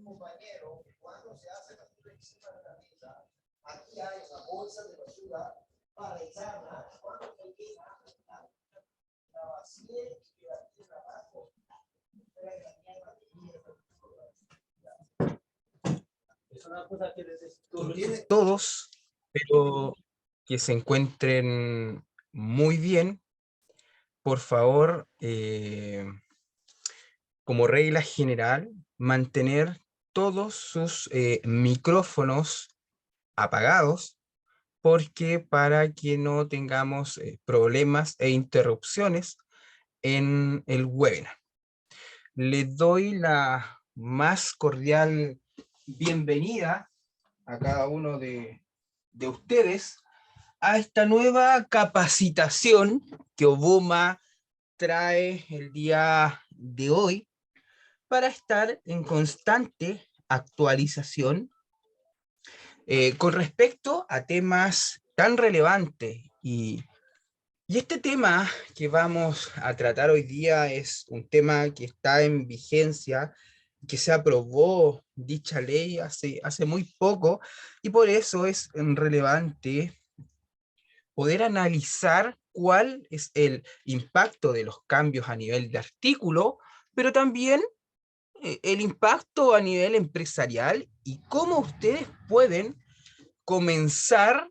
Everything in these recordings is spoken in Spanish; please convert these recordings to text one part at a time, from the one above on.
compañero, cuando se hace la basura encima de la mesa, aquí hay una bolsa de basura para echarla. Cuando termina, la vacíe y la tire abajo. Es una cosa que les todos, pero que se encuentren muy bien. Por favor, como regla general, mantener todos sus micrófonos apagados, porque para que no tengamos problemas e interrupciones en el webinar. Les doy la más cordial bienvenida a cada uno de ustedes a esta nueva capacitación que Obuma trae el día de hoy para estar en constante actualización con respecto a temas tan relevantes. Y este tema que vamos a tratar hoy día es un tema que está en vigencia, que se aprobó dicha ley hace muy poco, y por eso es relevante poder analizar cuál es el impacto de los cambios a nivel de artículo, pero también el impacto a nivel empresarial y cómo ustedes pueden comenzar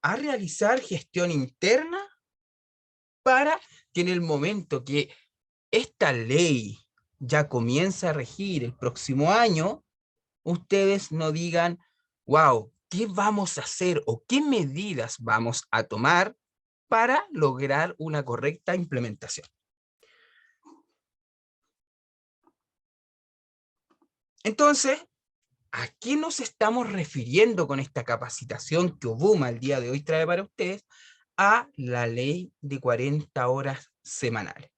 a realizar gestión interna para que en el momento que esta ley ya comienza a regir el próximo año, ustedes no digan, wow, ¿qué vamos a hacer o qué medidas vamos a tomar para lograr una correcta implementación? Entonces, ¿a qué nos estamos refiriendo con esta capacitación que Obuma el día de hoy trae para ustedes? A la ley de 40 horas semanales.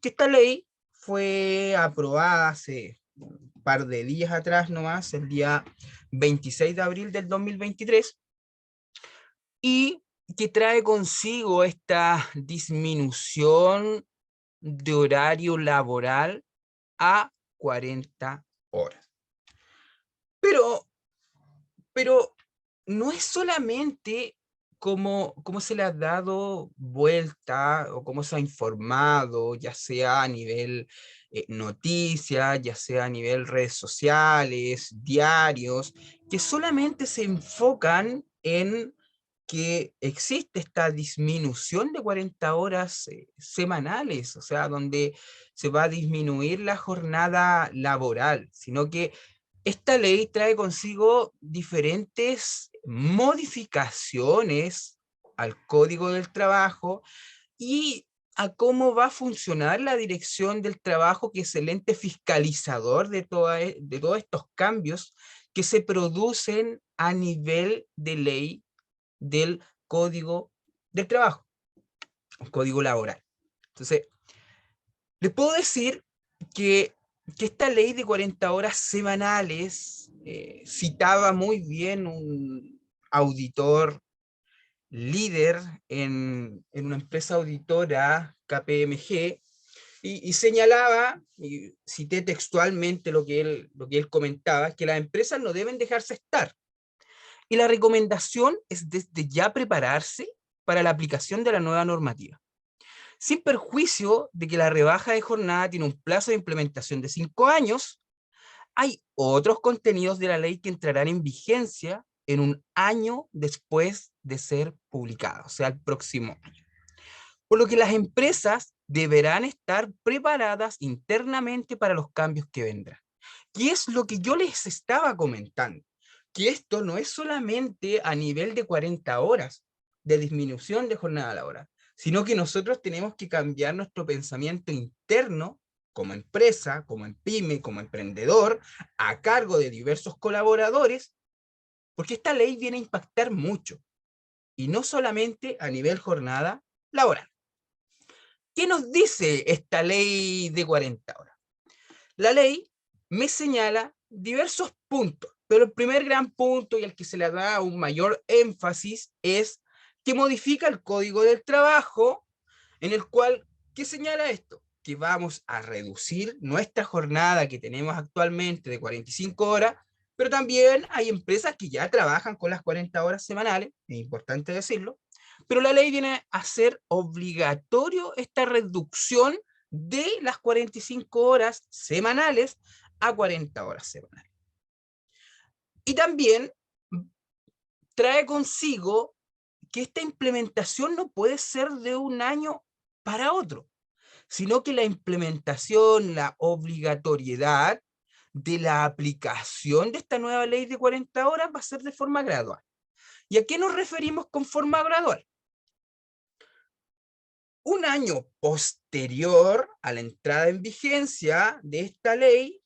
Que esta ley fue aprobada hace un par de días atrás nomás, el día 26 de abril del 2023, y que trae consigo esta disminución de horario laboral a 40 horas. Pero no es solamente cómo se le ha dado vuelta o cómo se ha informado, ya sea a nivel noticias, ya sea a nivel redes sociales, diarios, que solamente se enfocan en que existe esta disminución de 40 horas semanales, o sea, donde se va a disminuir la jornada laboral, sino que esta ley trae consigo diferentes modificaciones al Código del Trabajo y a cómo va a funcionar la Dirección del Trabajo, que es el ente fiscalizador de todos estos cambios que se producen a nivel de ley del Código del Trabajo, el Código Laboral. Entonces, les puedo decir que, que esta ley de 40 horas semanales citaba muy bien un auditor líder en una empresa auditora, KPMG, y señalaba, y cité textualmente lo que él comentaba, que las empresas no deben dejarse estar. Y la recomendación es desde ya prepararse para la aplicación de la nueva normativa, sin perjuicio de que la rebaja de jornada tiene un plazo de implementación de 5 años. Hay otros contenidos de la ley que entrarán en vigencia en un año después de ser publicada, o sea, el próximo año. Por lo que las empresas deberán estar preparadas internamente para los cambios que vendrán. Y es lo que yo les estaba comentando, que esto no es solamente a nivel de 40 horas de disminución de jornada laboral, sino que nosotros tenemos que cambiar nuestro pensamiento interno como empresa, como en pyme, como emprendedor, a cargo de diversos colaboradores, porque esta ley viene a impactar mucho, y no solamente a nivel jornada laboral. ¿Qué nos dice esta ley de 40 horas? La ley me señala diversos puntos, pero el primer gran punto y el que se le da un mayor énfasis es que modifica el Código del Trabajo, en el cual, ¿qué señala esto? que vamos a reducir nuestra jornada que tenemos actualmente de 45 horas, pero también hay empresas que ya trabajan con las 40 horas semanales, es importante decirlo, pero la ley viene a hacer obligatorio esta reducción de las 45 horas semanales a 40 horas semanales. Y también trae consigo que esta implementación no puede ser de un año para otro, sino que la implementación, la obligatoriedad de la aplicación de esta nueva ley de 40 horas va a ser de forma gradual. ¿Y a qué nos referimos con forma gradual? Un año posterior a la entrada en vigencia de esta ley,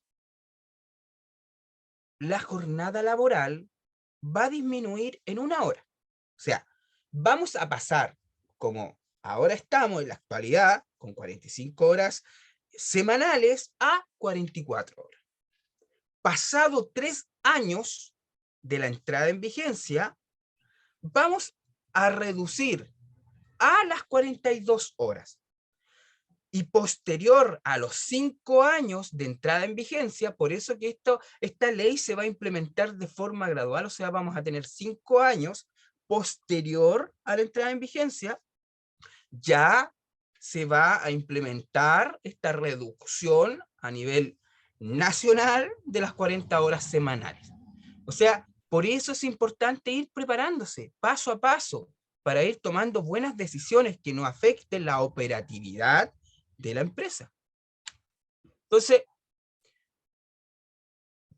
la jornada laboral va a disminuir en 1 hora. O sea, vamos a pasar, como ahora estamos en la actualidad, con 45 horas semanales a 44 horas. Pasado 3 años de la entrada en vigencia, vamos a reducir a las 42 horas. Y posterior a los 5 años de entrada en vigencia, por eso que esta ley se va a implementar de forma gradual, o sea, vamos a tener 5 años posterior a la entrada en vigencia, ya se va a implementar esta reducción a nivel nacional de las 40 horas semanales. O sea, por eso es importante ir preparándose paso a paso para ir tomando buenas decisiones que no afecten la operatividad de la empresa. Entonces,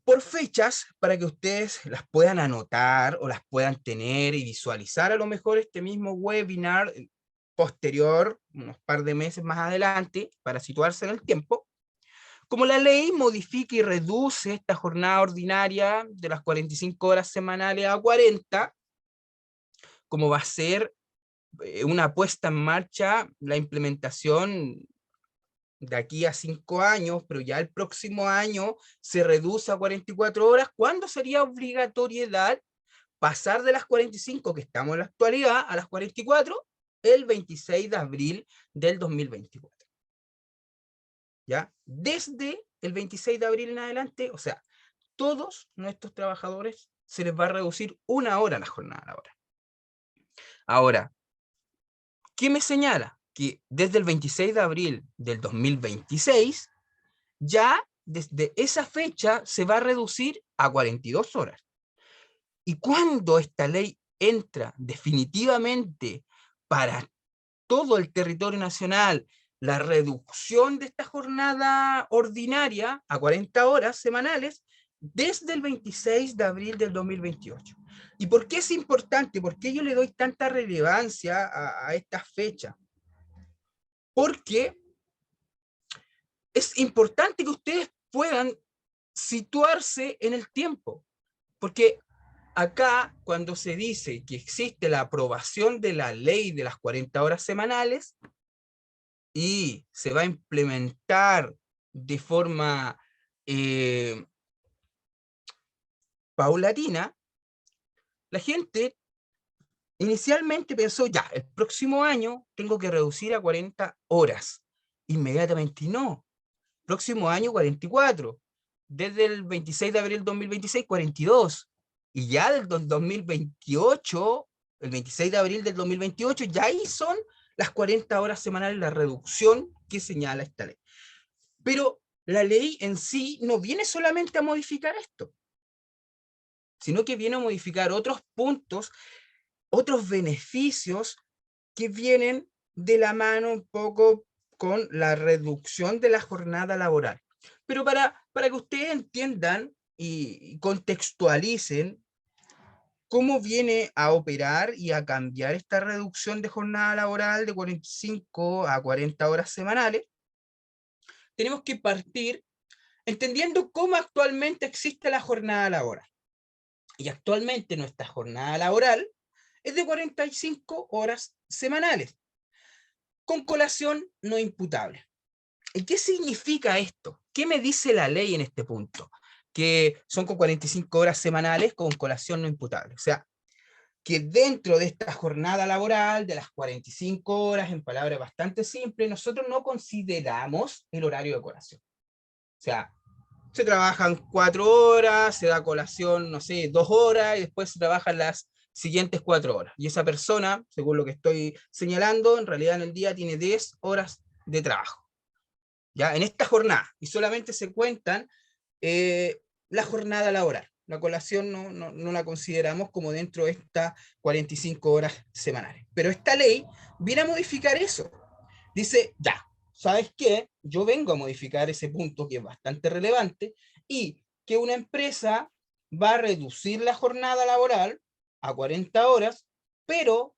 por fechas, para que ustedes las puedan anotar o las puedan tener y visualizar a lo mejor este mismo webinar posterior, unos par de meses más adelante, para situarse en el tiempo, como la ley modifica y reduce esta jornada ordinaria de las 45 horas semanales a 40, como va a ser una puesta en marcha, la implementación de aquí a 5 años, pero ya el próximo año se reduce a 44 horas, ¿cuándo sería obligatoriedad pasar de las 45 que estamos en la actualidad a las 44? El 26 de abril del 2024. ¿Ya? Desde el 26 de abril en adelante, o sea, todos nuestros trabajadores se les va a reducir 1 hora la jornada laboral. Ahora, ¿qué me señala? Que desde el 26 de abril del 2026, ya desde esa fecha se va a reducir a 42 horas. Y cuando esta ley entra definitivamente para todo el territorio nacional, la reducción de esta jornada ordinaria a 40 horas semanales desde el 26 de abril del 2028. ¿Y por qué es importante? ¿Por qué yo le doy tanta relevancia a esta fecha? Porque es importante que ustedes puedan situarse en el tiempo, porque acá cuando se dice que existe la aprobación de la ley de las 40 horas semanales y se va a implementar de forma paulatina, la gente inicialmente pensó, ya, el próximo año tengo que reducir a 40 horas. Inmediatamente no, próximo año 44, desde el 26 de abril del 2026, 42, y ya del 2028, el 26 de abril del 2028, ya ahí son las 40 horas semanales, la reducción que señala esta ley. Pero la ley en sí no viene solamente a modificar esto, sino que viene a modificar otros puntos, otros beneficios que vienen de la mano un poco con la reducción de la jornada laboral. Pero para que ustedes entiendan y contextualicen cómo viene a operar y a cambiar esta reducción de jornada laboral de 45 a 40 horas semanales, tenemos que partir entendiendo cómo actualmente existe la jornada laboral. Y actualmente nuestra jornada laboral es de 45 horas semanales, con colación no imputable. ¿Y qué significa esto? ¿Qué me dice la ley en este punto? Que son con 45 horas semanales con colación no imputable. O sea, que dentro de esta jornada laboral de las 45 horas, en palabras bastante simples, nosotros no consideramos el horario de colación. O sea, se trabajan 4 horas, se da colación, no sé, 2 horas, y después se trabajan las siguientes 4 horas. Y esa persona, según lo que estoy señalando, en realidad en el día tiene 10 horas de trabajo. ¿Ya? En esta jornada, y solamente se cuentan la jornada laboral. La colación no la consideramos como dentro de estas 45 horas semanales. Pero esta ley viene a modificar eso. Dice, ya, ¿sabes qué? Yo vengo a modificar ese punto que es bastante relevante y que una empresa va a reducir la jornada laboral a 40 horas, pero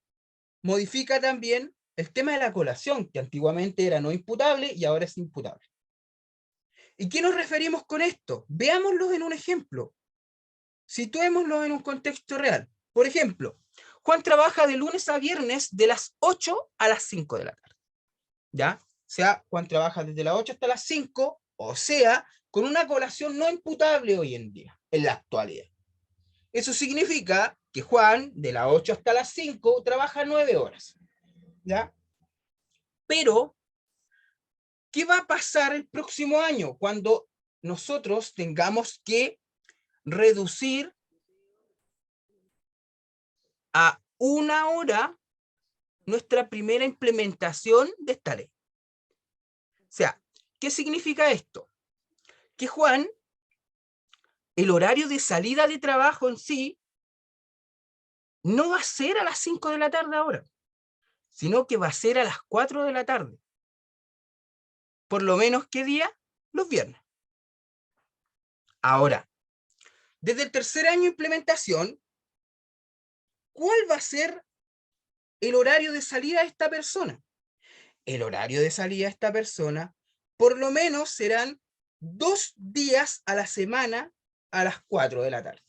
modifica también el tema de la colación, que antiguamente era no imputable y ahora es imputable. ¿Y qué nos referimos con esto? Veámoslo en un ejemplo. Situémoslo en un contexto real. Por ejemplo, Juan trabaja de lunes a viernes de las 8 a las 5 de la tarde. ¿Ya? O sea, Juan trabaja desde las 8 hasta las 5, o sea, con una colación no imputable hoy en día, en la actualidad. Eso significa que Juan, de las 8 hasta las 5, trabaja 9 horas. ¿Ya? Pero, ¿qué va a pasar el próximo año cuando nosotros tengamos que reducir a 1 hora nuestra primera implementación de esta ley? O sea, ¿qué significa esto? Que Juan, el horario de salida de trabajo en sí, no va a ser a las 5 de la tarde ahora, sino que va a ser a las 4 de la tarde. Por lo menos, ¿qué día? Los viernes. Ahora, desde el tercer año de implementación, ¿cuál va a ser el horario de salida de esta persona? El horario de salida de esta persona, por lo menos serán 2 días a la semana a las 4 de la tarde.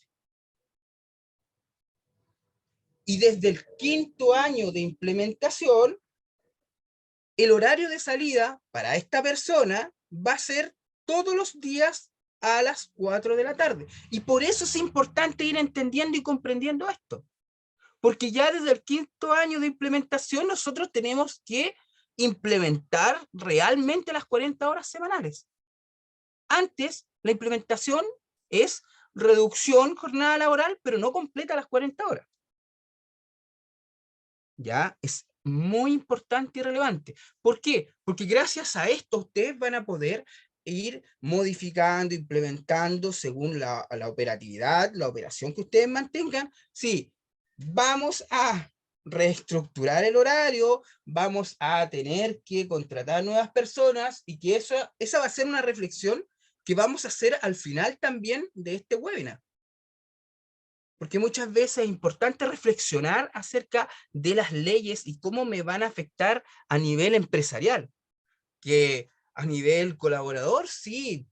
Y desde el quinto año de implementación, el horario de salida para esta persona va a ser todos los días a las 4 de la tarde. Y por eso es importante ir entendiendo y comprendiendo esto. Porque ya desde el quinto año de implementación nosotros tenemos que implementar realmente las 40 horas semanales. Antes, la implementación es reducción jornada laboral, pero no completa las 40 horas. ¿Ya? Es muy importante y relevante. ¿Por qué? Porque gracias a esto ustedes van a poder ir modificando, implementando según la operatividad, la operación que ustedes mantengan. Sí, vamos a reestructurar el horario, vamos a tener que contratar nuevas personas y que esa va a ser una reflexión que vamos a hacer al final también de este webinar. Porque muchas veces es importante reflexionar acerca de las leyes y cómo me van a afectar a nivel empresarial. Que a nivel colaborador, sí,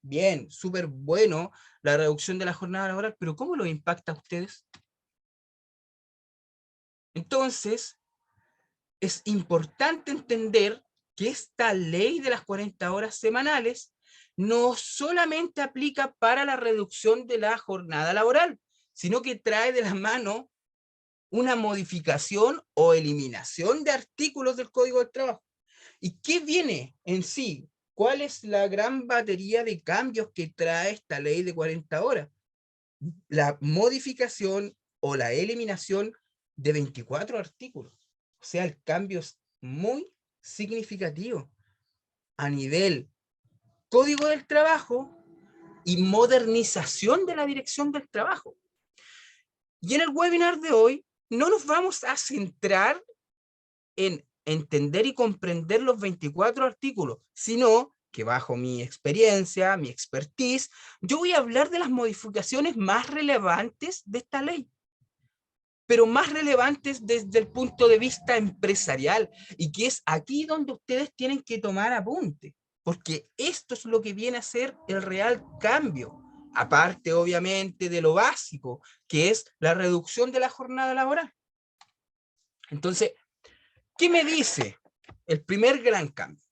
bien, súper bueno la reducción de la jornada laboral, pero ¿cómo lo impacta a ustedes? Entonces, es importante entender que esta ley de las 40 horas semanales no solamente aplica para la reducción de la jornada laboral, sino que trae de la mano una modificación o eliminación de artículos del Código del Trabajo. ¿Y qué viene en sí? ¿Cuál es la gran batería de cambios que trae esta ley de 40 horas? La modificación o la eliminación de 24 artículos. O sea, el cambio es muy significativo a nivel Código del Trabajo y modernización de la dirección del trabajo. Y en el webinar de hoy no nos vamos a centrar en entender y comprender los 24 artículos, sino que bajo mi experiencia, mi expertise, yo voy a hablar de las modificaciones más relevantes de esta ley, pero más relevantes desde el punto de vista empresarial, y que es aquí donde ustedes tienen que tomar apunte, porque esto es lo que viene a ser el real cambio, aparte obviamente de lo básico, que es la reducción de la jornada laboral. Entonces, ¿qué me dice el primer gran cambio?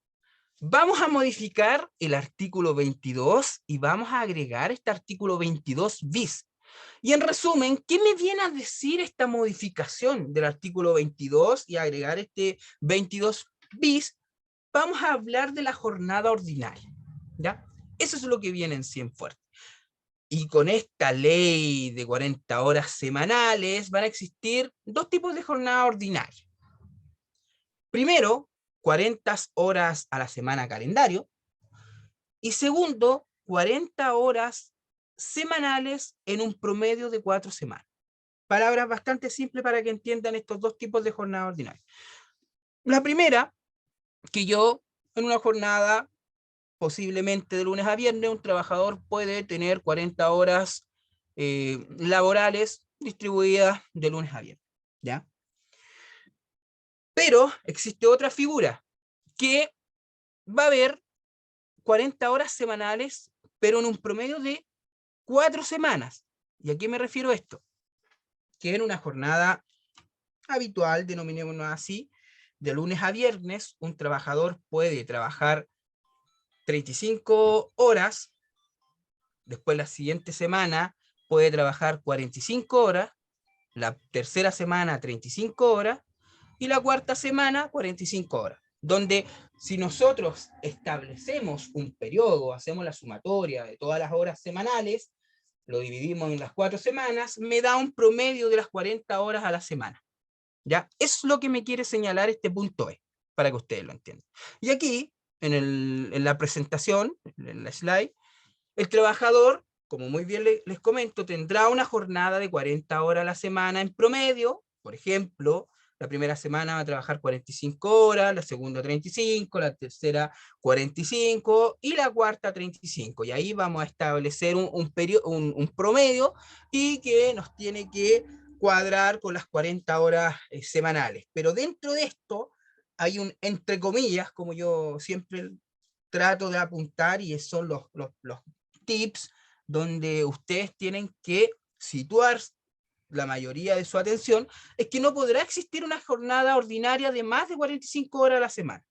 Vamos a modificar el artículo 22 y vamos a agregar este artículo 22 bis. Y en resumen, ¿qué me viene a decir esta modificación del artículo 22 y agregar este 22 bis? Vamos a hablar de la jornada ordinaria, ¿ya? Eso es lo que viene en sí en fuerte. Y con esta ley de 40 horas semanales van a existir dos tipos de jornada ordinaria. Primero, 40 horas a la semana calendario. Y segundo, 40 horas semanales en un promedio de 4 semanas. Palabras bastante simples para que entiendan estos dos tipos de jornada ordinaria. La primera, que yo en una jornada posiblemente de lunes a viernes, un trabajador puede tener 40 horas laborales distribuidas de lunes a viernes, ¿ya? Pero existe otra figura, que va a haber 40 horas semanales, pero en un promedio de 4 semanas. ¿Y a qué me refiero esto? Que en una jornada habitual, denominémoslo así, de lunes a viernes, un trabajador puede trabajar 35 horas, después la siguiente semana puede trabajar 45 horas, la tercera semana 35 horas y la cuarta semana 45 horas, donde si nosotros establecemos un periodo, hacemos la sumatoria de todas las horas semanales, lo dividimos en las 4 semanas, me da un promedio de las 40 horas a la semana. ¿Ya? Es lo que me quiere señalar este punto E, para que ustedes lo entiendan. Y aquí, en la presentación, en la slide, el trabajador, como muy bien les comento, tendrá una jornada de 40 horas a la semana en promedio. Por ejemplo, la primera semana va a trabajar 45 horas, la segunda 35, la tercera 45 y la cuarta 35. Y ahí vamos a establecer un promedio y que nos tiene que cuadrar con las 40 horas semanales. Pero dentro de esto hay un, entre comillas, como yo siempre trato de apuntar, y son los tips donde ustedes tienen que situar la mayoría de su atención, es que no podrá existir una jornada ordinaria de más de 45 horas a la semana.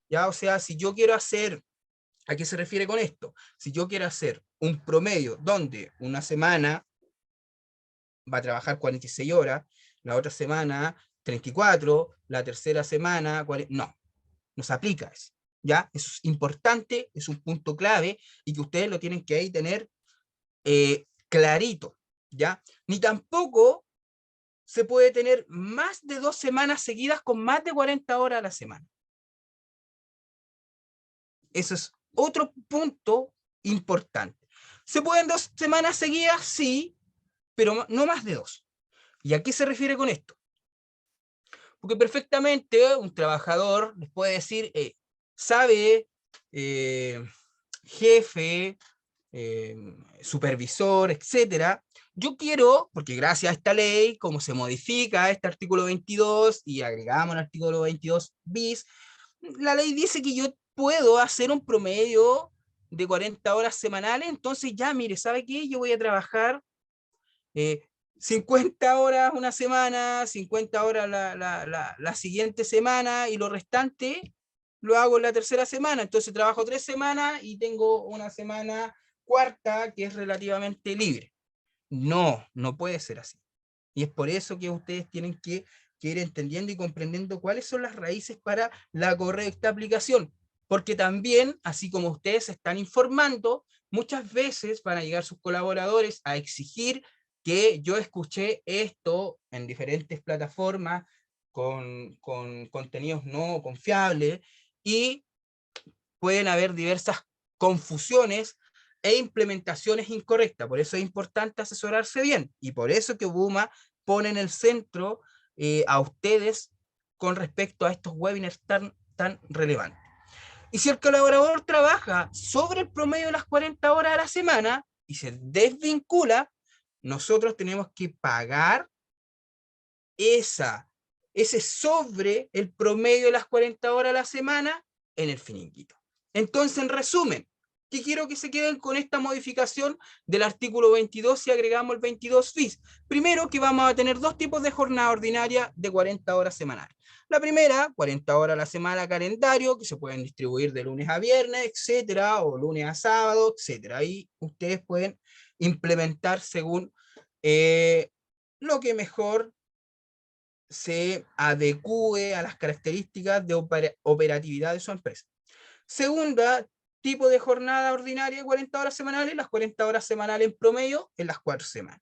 ¿Ya? O sea, si yo quiero hacer, ¿a qué se refiere con esto? Si yo quiero hacer un promedio donde una semana va a trabajar 46 horas, la otra semana 34, la tercera semana 40, no se aplica eso. ¿Ya? Eso es importante, es un punto clave y que ustedes lo tienen que ahí tener clarito, ¿ya? Ni tampoco se puede tener más de 2 semanas seguidas con más de 40 horas a la semana. Eso es otro punto importante. ¿Se pueden 2 semanas seguidas? Sí, pero no más de 2. ¿Y a qué se refiere con esto? Porque perfectamente un trabajador les puede decir, sabe, jefe, supervisor, etcétera. Yo quiero, porque gracias a esta ley, como se modifica este artículo 22 y agregamos el artículo 22 bis, la ley dice que yo puedo hacer un promedio de 40 horas semanales, entonces ya, mire, ¿sabe qué? Yo voy a trabajar 50 horas una semana, 50 horas la siguiente semana y lo restante lo hago en la tercera semana. Entonces trabajo 3 semanas y tengo una semana cuarta que es relativamente libre. No, no puede ser así. Y es por eso que ustedes tienen que ir entendiendo y comprendiendo cuáles son las raíces para la correcta aplicación. Porque también, así como ustedes se están informando, muchas veces van a llegar sus colaboradores a exigir que yo escuché esto en diferentes plataformas con contenidos no confiables y pueden haber diversas confusiones e implementaciones incorrectas. Por eso es importante asesorarse bien y por eso que Ubuma pone en el centro a ustedes con respecto a estos webinars tan relevantes. Y si el colaborador trabaja sobre el promedio de las 40 horas a la semana y se desvincula, nosotros tenemos que pagar ese sobre el promedio de las 40 horas a la semana en el finiquito. Entonces, en resumen, ¿qué quiero que se queden con esta modificación del artículo 22 si agregamos el 22 bis? Primero, que vamos a tener dos tipos de jornada ordinaria de 40 horas semanales. La primera, 40 horas a la semana calendario, que se pueden distribuir de lunes a viernes, etcétera, o lunes a sábado, etcétera. Ahí ustedes pueden implementar según lo que mejor se adecue a las características de operatividad de su empresa. Segunda, tipo de jornada ordinaria, 40 horas semanales, las 40 horas semanales en promedio en las 4 semanas.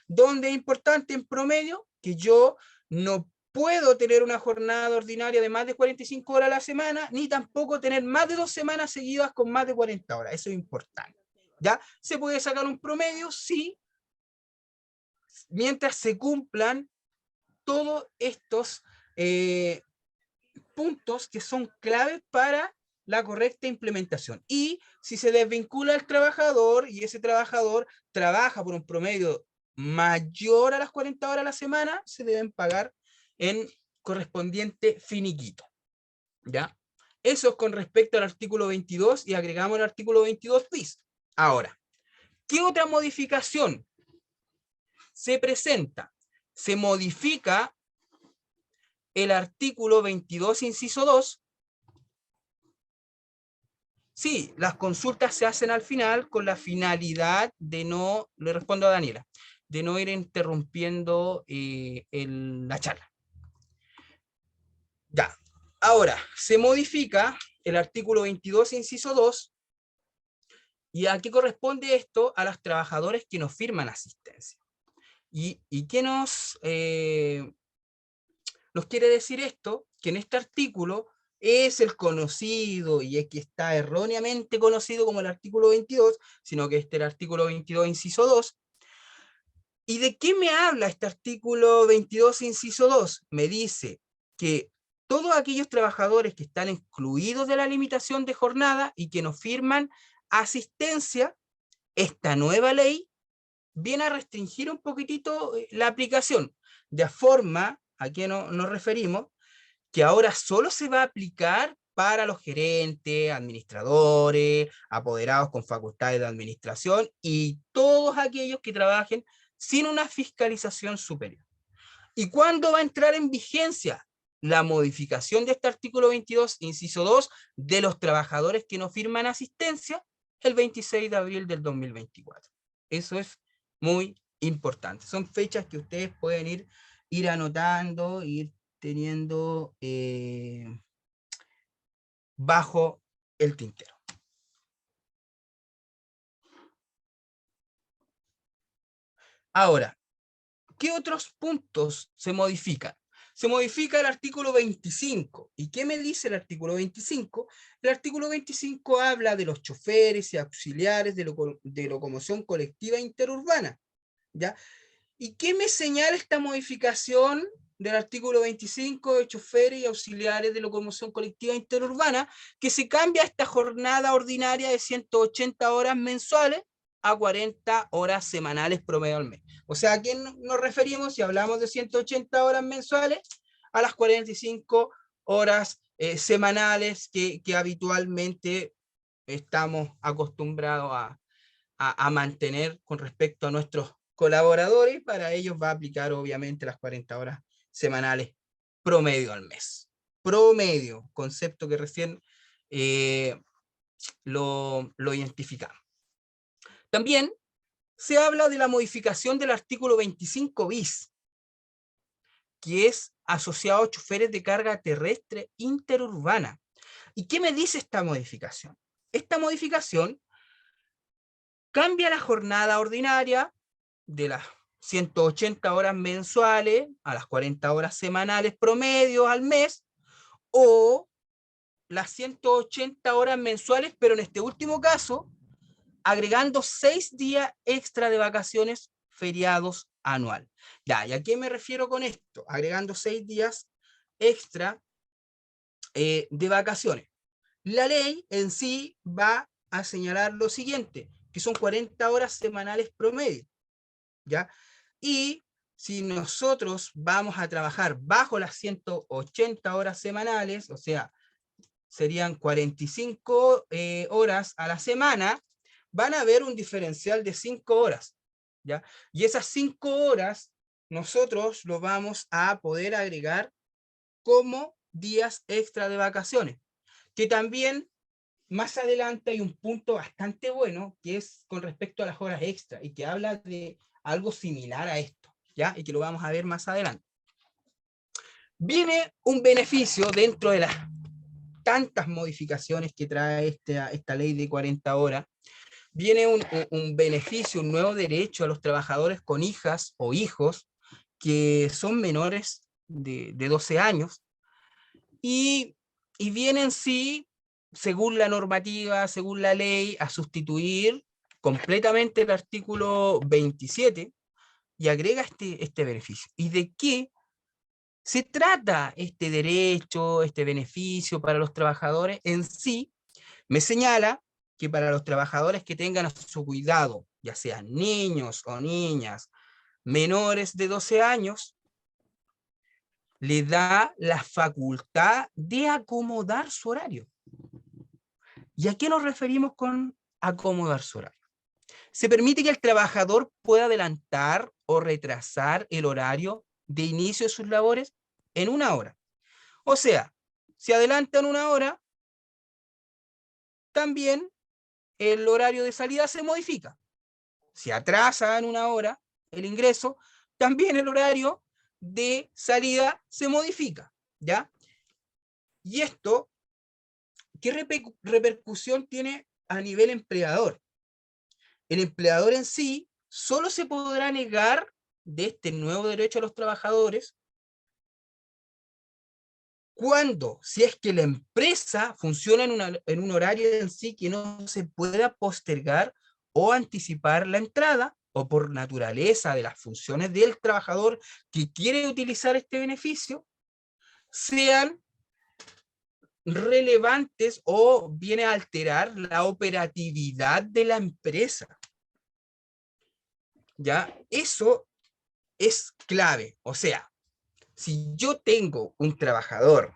Donde es importante en promedio que yo no puedo tener una jornada ordinaria de más de 45 horas a la semana, ni tampoco tener más de 2 semanas seguidas con más de 40 horas. Eso es importante. ¿Ya? ¿Se puede sacar un promedio? Sí, mientras se cumplan todos estos puntos que son claves para la correcta implementación. Y si se desvincula el trabajador y ese trabajador trabaja por un promedio mayor a las 40 horas a la semana, se deben pagar en correspondiente finiquito. ¿Ya? Eso es con respecto al artículo 22 y agregamos el artículo 22 bis. Ahora, ¿qué otra modificación se presenta? Se modifica el artículo 22, inciso 2. Sí, las consultas se hacen al final con la finalidad de no, le respondo a Daniela, de no ir interrumpiendo la charla. Ya, ahora, se modifica el artículo 22, inciso 2, y a qué corresponde esto a los trabajadores que nos firman asistencia. ¿Y qué nos quiere decir esto? Que en este artículo es el conocido, y es que está erróneamente conocido como el artículo 22, sino que este es el artículo 22, inciso 2. ¿Y de qué me habla este artículo 22, inciso 2? Me dice que todos aquellos trabajadores que están excluidos de la limitación de jornada y que nos firman asistencia, esta nueva ley viene a restringir un poquitito la aplicación, de forma, ¿a qué nos referimos? Que ahora solo se va a aplicar para los gerentes, administradores, apoderados con facultades de administración y todos aquellos que trabajen sin una fiscalización superior. ¿Y cuándo va a entrar en vigencia la modificación de este artículo 22, inciso 2, de los trabajadores que no firman asistencia? El 26 de abril del 2024. Eso es muy importante. Son fechas que ustedes pueden ir anotando, ir teniendo bajo el tintero. Ahora, ¿qué otros puntos se modifican? Se modifica el artículo 25. ¿Y qué me dice el artículo 25? El artículo 25 habla de los choferes y auxiliares de locomoción colectiva interurbana. ¿Ya? ¿Y qué me señala esta modificación del artículo 25 de choferes y auxiliares de locomoción colectiva interurbana? Que se cambia esta jornada ordinaria de 180 horas mensuales a 40 horas semanales promedio al mes. O sea, ¿a quién nos referimos si hablamos de 180 horas mensuales? A las 45 horas semanales que habitualmente estamos acostumbrados a mantener con respecto a nuestros colaboradores. Para ellos va a aplicar obviamente las 40 horas semanales promedio al mes. Promedio, concepto que recién lo identificamos. También se habla de la modificación del artículo 25 bis, que es asociado a choferes de carga terrestre interurbana. ¿Y qué me dice esta modificación? Esta modificación cambia la jornada ordinaria de las 180 horas mensuales a las 40 horas semanales promedio al mes, o las 180 horas mensuales, pero en este último caso, agregando 6 días extra de vacaciones feriados anual. Ya, ¿y a qué me refiero con esto? Agregando 6 días extra de vacaciones. La ley en sí va a señalar lo siguiente, que son 40 horas semanales promedio, ¿ya? Y si nosotros vamos a trabajar bajo las 180 horas semanales, o sea, serían 45 horas a la semana, van a haber un diferencial de 5 horas, ¿ya? Y esas 5 horas nosotros lo vamos a poder agregar como días extra de vacaciones, que también más adelante hay un punto bastante bueno que es con respecto a las horas extra y que habla de algo similar a esto, ¿ya? Y que lo vamos a ver más adelante. Viene un beneficio dentro de las tantas modificaciones que trae esta ley de 40 horas. Viene un beneficio, un nuevo derecho a los trabajadores con hijas o hijos que son menores de 12 años y viene en sí, según la normativa, según la ley, a sustituir completamente el artículo 27 y agrega este beneficio. ¿Y de qué se trata este derecho, este beneficio para los trabajadores? En sí, me señala que para los trabajadores que tengan a su cuidado, ya sean niños o niñas menores de 12 años, le da la facultad de acomodar su horario. ¿Y a qué nos referimos con acomodar su horario? Se permite que el trabajador pueda adelantar o retrasar el horario de inicio de sus labores en 1 hora. O sea, si adelantan 1 hora, también el horario de salida se modifica. Si atrasan 1 hora el ingreso, también el horario de salida se modifica, ¿ya? Y esto, ¿qué repercusión tiene a nivel empleador? El empleador en sí solo se podrá negar de este nuevo derecho a los trabajadores cuando, si es que la empresa funciona en un horario en sí que no se pueda postergar o anticipar la entrada, o por naturaleza de las funciones del trabajador que quiere utilizar este beneficio, sean relevantes o viene a alterar la operatividad de la empresa. ¿Ya? Eso es clave. O sea, si yo tengo un trabajador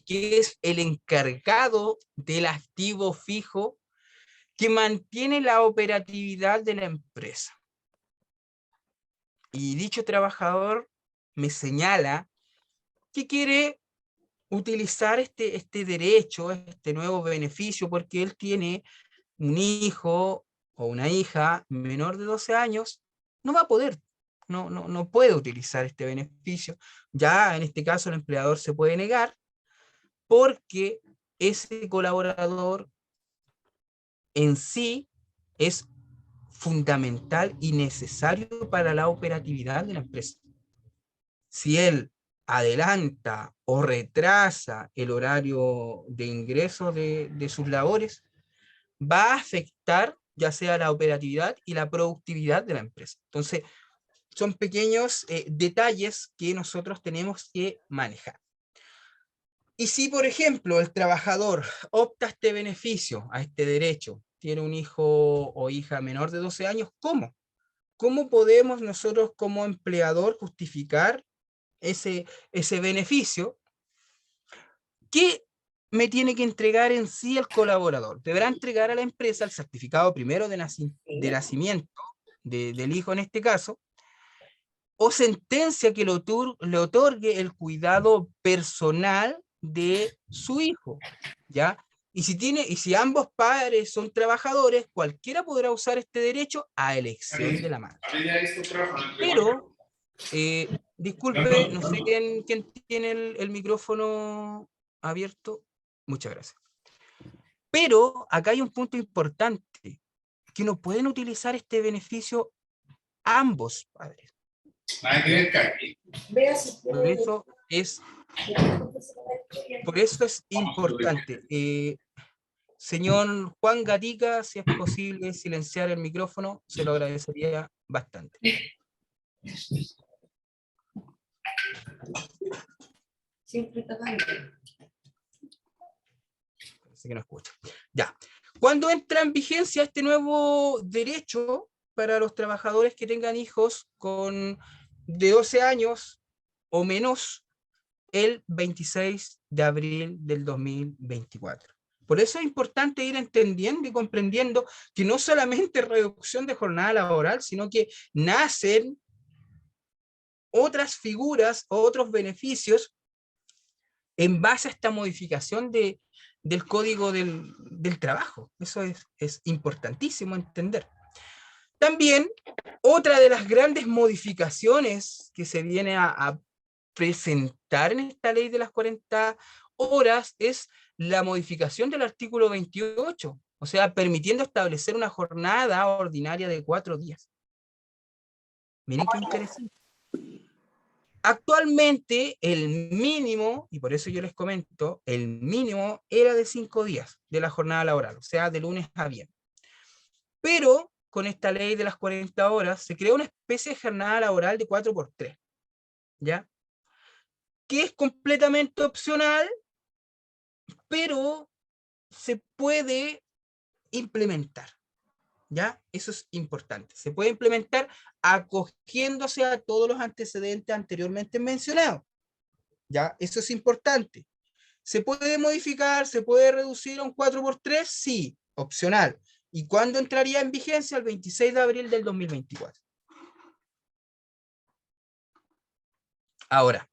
que es el encargado del activo fijo que mantiene la operatividad de la empresa, y dicho trabajador me señala que quiere utilizar este derecho, este nuevo beneficio, porque él tiene un hijo o una hija menor de 12 años, no va a poder, no puede utilizar este beneficio. Ya en este caso el empleador se puede negar porque ese colaborador en sí es fundamental y necesario para la operatividad de la empresa. Si él adelanta o retrasa el horario de ingreso de sus labores, va a afectar ya sea la operatividad y la productividad de la empresa. Entonces, son pequeños detalles que nosotros tenemos que manejar. Y si, por ejemplo, el trabajador opta a este beneficio, a este derecho, tiene un hijo o hija menor de 12 años, ¿cómo? ¿Cómo podemos nosotros como empleador justificar ese beneficio? ¿Qué me tiene que entregar en sí el colaborador? Deberá entregar a la empresa el certificado primero de nacimiento del hijo en este caso, o sentencia que le otorgue el cuidado personal de su hijo, ¿ya? Y si ambos padres son trabajadores, cualquiera podrá usar este derecho a elección de la madre. Pero, disculpe, no sé quién tiene el micrófono abierto. Muchas gracias. Pero acá hay un punto importante, que no pueden utilizar este beneficio ambos padres. Por eso es importante. Señor Juan Gatica, si es posible silenciar el micrófono, se lo agradecería bastante. Parece que no escucha. Ya. Cuando entra en vigencia este nuevo derecho para los trabajadores que tengan hijos de 12 años o menos, el 26 de abril del 2024. Por eso es importante ir entendiendo y comprendiendo que no solamente reducción de jornada laboral, sino que nacen otras figuras o otros beneficios en base a esta modificación del código del trabajo. Eso es importantísimo entender. También, otra de las grandes modificaciones que se viene a presentar en esta ley de las 40 horas es la modificación del artículo 28, o sea, permitiendo establecer una jornada ordinaria de 4 días. Miren qué interesante. Actualmente el mínimo, y por eso yo les comento, el mínimo era de 5 días de la jornada laboral, o sea, de lunes a viernes. Pero con esta ley de las 40 horas se creó una especie de jornada laboral de 4x3, ¿ya? Que es completamente opcional, pero se puede implementar, ¿ya? Eso es importante. Se puede implementar acogiéndose a todos los antecedentes anteriormente mencionados, ¿ya? Eso es importante. ¿Se puede modificar? ¿Se puede reducir a un 4x3? Sí, opcional. ¿Y cuándo entraría en vigencia? El 26 de abril del 2024. Ahora,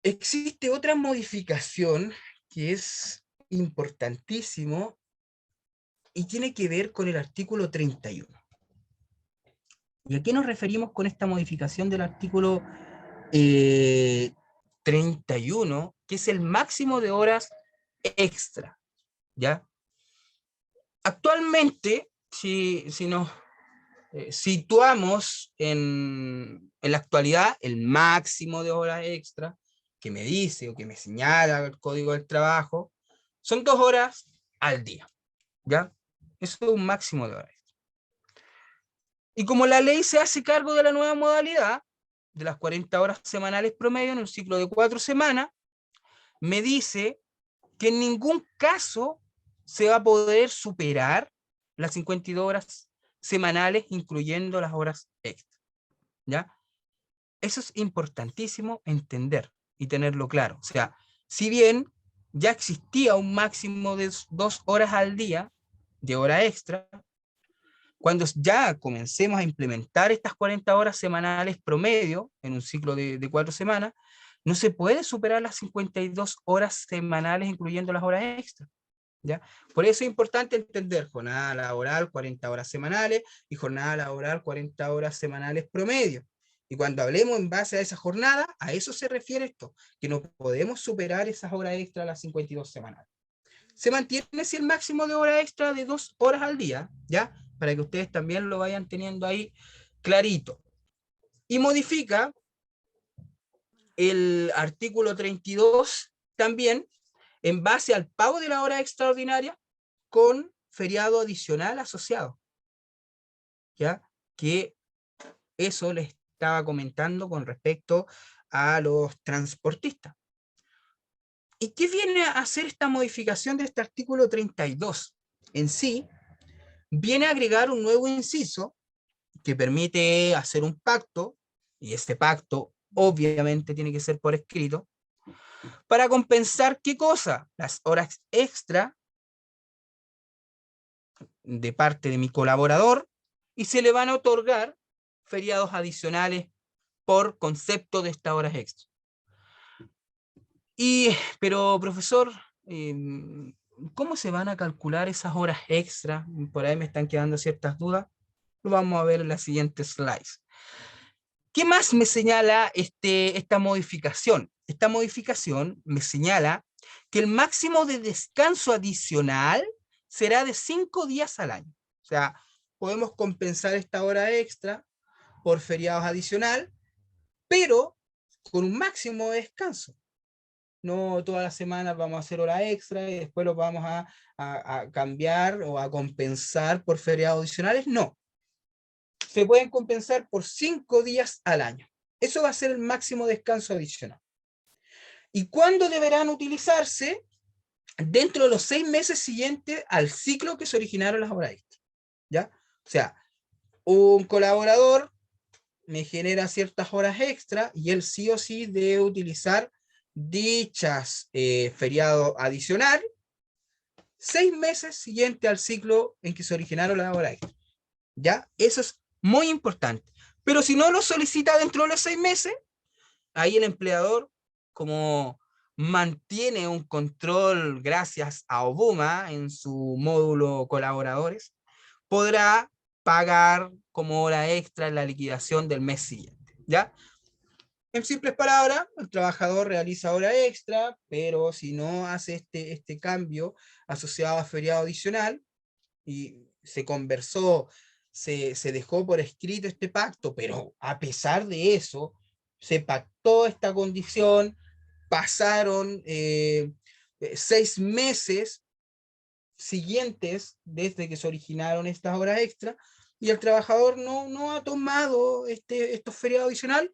existe otra modificación que es importantísimo y tiene que ver con el artículo 31. ¿Y a qué nos referimos con esta modificación del artículo 31, que es el máximo de horas extra? ¿Ya? Actualmente, si nos situamos en la actualidad, el máximo de horas extra que me dice o que me señala el Código del Trabajo son 2 horas al día, ¿ya? Eso es un máximo de horas. Y como la ley se hace cargo de la nueva modalidad, de las 40 horas semanales promedio en un ciclo de 4 semanas, me dice que en ningún caso se va a poder superar las 52 horas semanales, incluyendo las horas extra, ¿ya? Eso es importantísimo entender y tenerlo claro. O sea, si bien ya existía un máximo de 2 horas al día de hora extra, cuando ya comencemos a implementar estas 40 horas semanales promedio en un ciclo de 4 semanas, no se puede superar las 52 horas semanales, incluyendo las horas extras, ¿ya? Por eso es importante entender jornada laboral 40 horas semanales y jornada laboral 40 horas semanales promedio. Y cuando hablemos en base a esa jornada, a eso se refiere esto, que no podemos superar esas horas extras a las 52 semanales. Se mantiene así el máximo de horas extra de 2 horas al día, ¿ya? Para que ustedes también lo vayan teniendo ahí clarito. Y modifica el artículo 32 también en base al pago de la hora extraordinaria con feriado adicional asociado, ¿ya? Que eso les estaba comentando con respecto a los transportistas. ¿Y qué viene a hacer esta modificación de este artículo 32? En sí, viene a agregar un nuevo inciso que permite hacer un pacto, y este pacto obviamente tiene que ser por escrito, para compensar ¿qué cosa? Las horas extra de parte de mi colaborador, y se le van a otorgar feriados adicionales por concepto de estas horas extra. Pero profesor, ¿cómo se van a calcular esas horas extra? Por ahí me están quedando ciertas dudas. Lo vamos a ver en la siguiente slide. ¿Qué más me señala esta modificación? Esta modificación me señala que el máximo de descanso adicional será de 5 días al año. O sea, podemos compensar esta hora extra por feriados adicional, pero con un máximo de descanso. No todas las semanas vamos a hacer hora extra y después lo vamos a cambiar o a compensar por feriados adicionales. No, se pueden compensar por 5 días al año. Eso va a ser el máximo descanso adicional. ¿Y cuándo deberán utilizarse? Dentro de los 6 meses siguientes al ciclo que se originaron las horas extras, ¿ya? O sea, un colaborador me genera ciertas horas extra y él sí o sí debe utilizar dichas feriado adicional 6 meses siguiente al ciclo en que se originaron las horas extra, ¿ya? Eso es muy importante. Pero si no lo solicita dentro de los 6 meses, ahí el empleador como mantiene un control gracias a Obuma en su módulo colaboradores, podrá pagar como hora extra en la liquidación del mes siguiente, ¿ya? En simples palabras, el trabajador realiza hora extra, pero si no hace este cambio asociado a feriado adicional, y se conversó, se dejó por escrito este pacto, pero a pesar de eso, se pactó esta condición, pasaron 6 meses siguientes desde que se originaron estas horas extra, y el trabajador no ha tomado estos feriados adicional,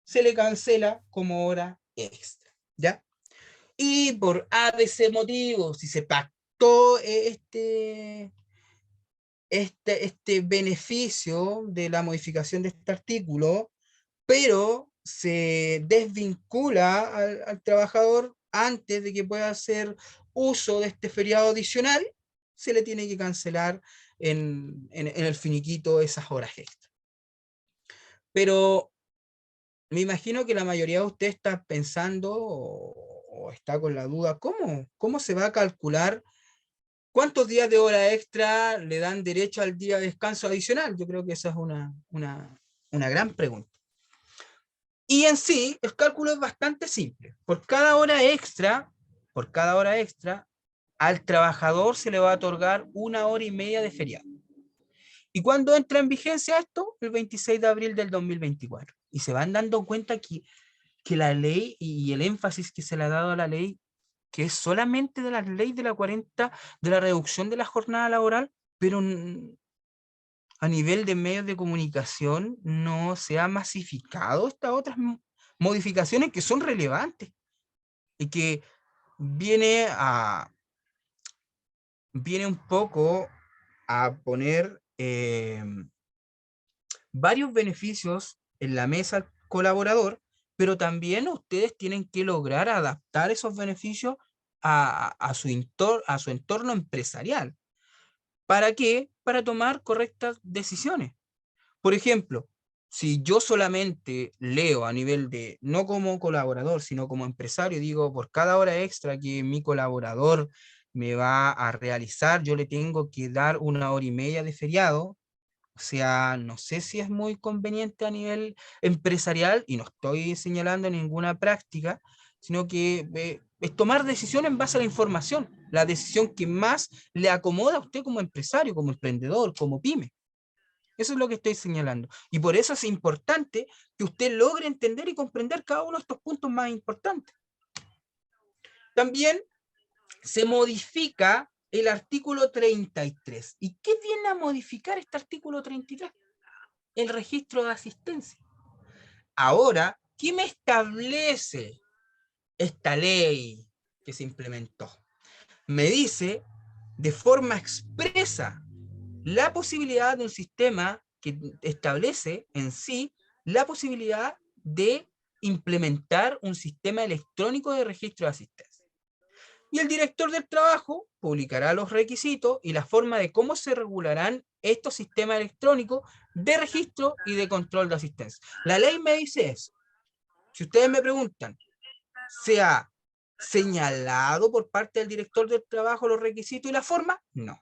se le cancela como hora extra, ¿ya? Y por ABC motivo, si se pactó este beneficio de la modificación de este artículo, pero se desvincula al trabajador antes de que pueda hacer uso de este feriado adicional, se le tiene que cancelar en el finiquito esas horas extra. Pero me imagino que la mayoría de ustedes está pensando o está con la duda, ¿cómo se va a calcular cuántos días de hora extra le dan derecho al día de descanso adicional? Yo creo que esa es una gran pregunta. Y en sí, el cálculo es bastante simple. Por cada hora extra, al trabajador se le va a otorgar 1 hora y media de feriado. ¿Y cuándo entra en vigencia esto? El 26 de abril del 2024. Y se van dando cuenta que la ley y el énfasis que se le ha dado a la ley, que es solamente de la ley de la 40, de la reducción de la jornada laboral, pero a nivel de medios de comunicación no se ha masificado estas otras modificaciones que son relevantes y que viene viene un poco a poner varios beneficios en la mesa al colaborador, pero también ustedes tienen que lograr adaptar esos beneficios a su entorno empresarial. ¿Para qué? Para tomar correctas decisiones. Por ejemplo, si yo solamente leo a nivel de, no como colaborador, sino como empresario, digo, por cada hora extra que mi colaborador me va a realizar, yo le tengo que dar 1 hora y media de feriado. O sea, no sé si es muy conveniente a nivel empresarial, y no estoy señalando ninguna práctica, sino que es tomar decisión en base a la información, la decisión que más le acomoda a usted como empresario, como emprendedor, como pyme. Eso es lo que estoy señalando. Y por eso es importante que usted logre entender y comprender cada uno de estos puntos más importantes. También se modifica el artículo 33. ¿Y qué viene a modificar este artículo 33? El registro de asistencia. Ahora, ¿qué me establece esta ley que se implementó? Me dice de forma expresa la posibilidad de un sistema que establece en sí la posibilidad de implementar un sistema electrónico de registro de asistencia. Y el director del trabajo publicará los requisitos y la forma de cómo se regularán estos sistemas electrónicos de registro y de control de asistencia. La ley me dice eso. Si ustedes me preguntan, ¿se ha señalado por parte del director del trabajo los requisitos y la forma? No.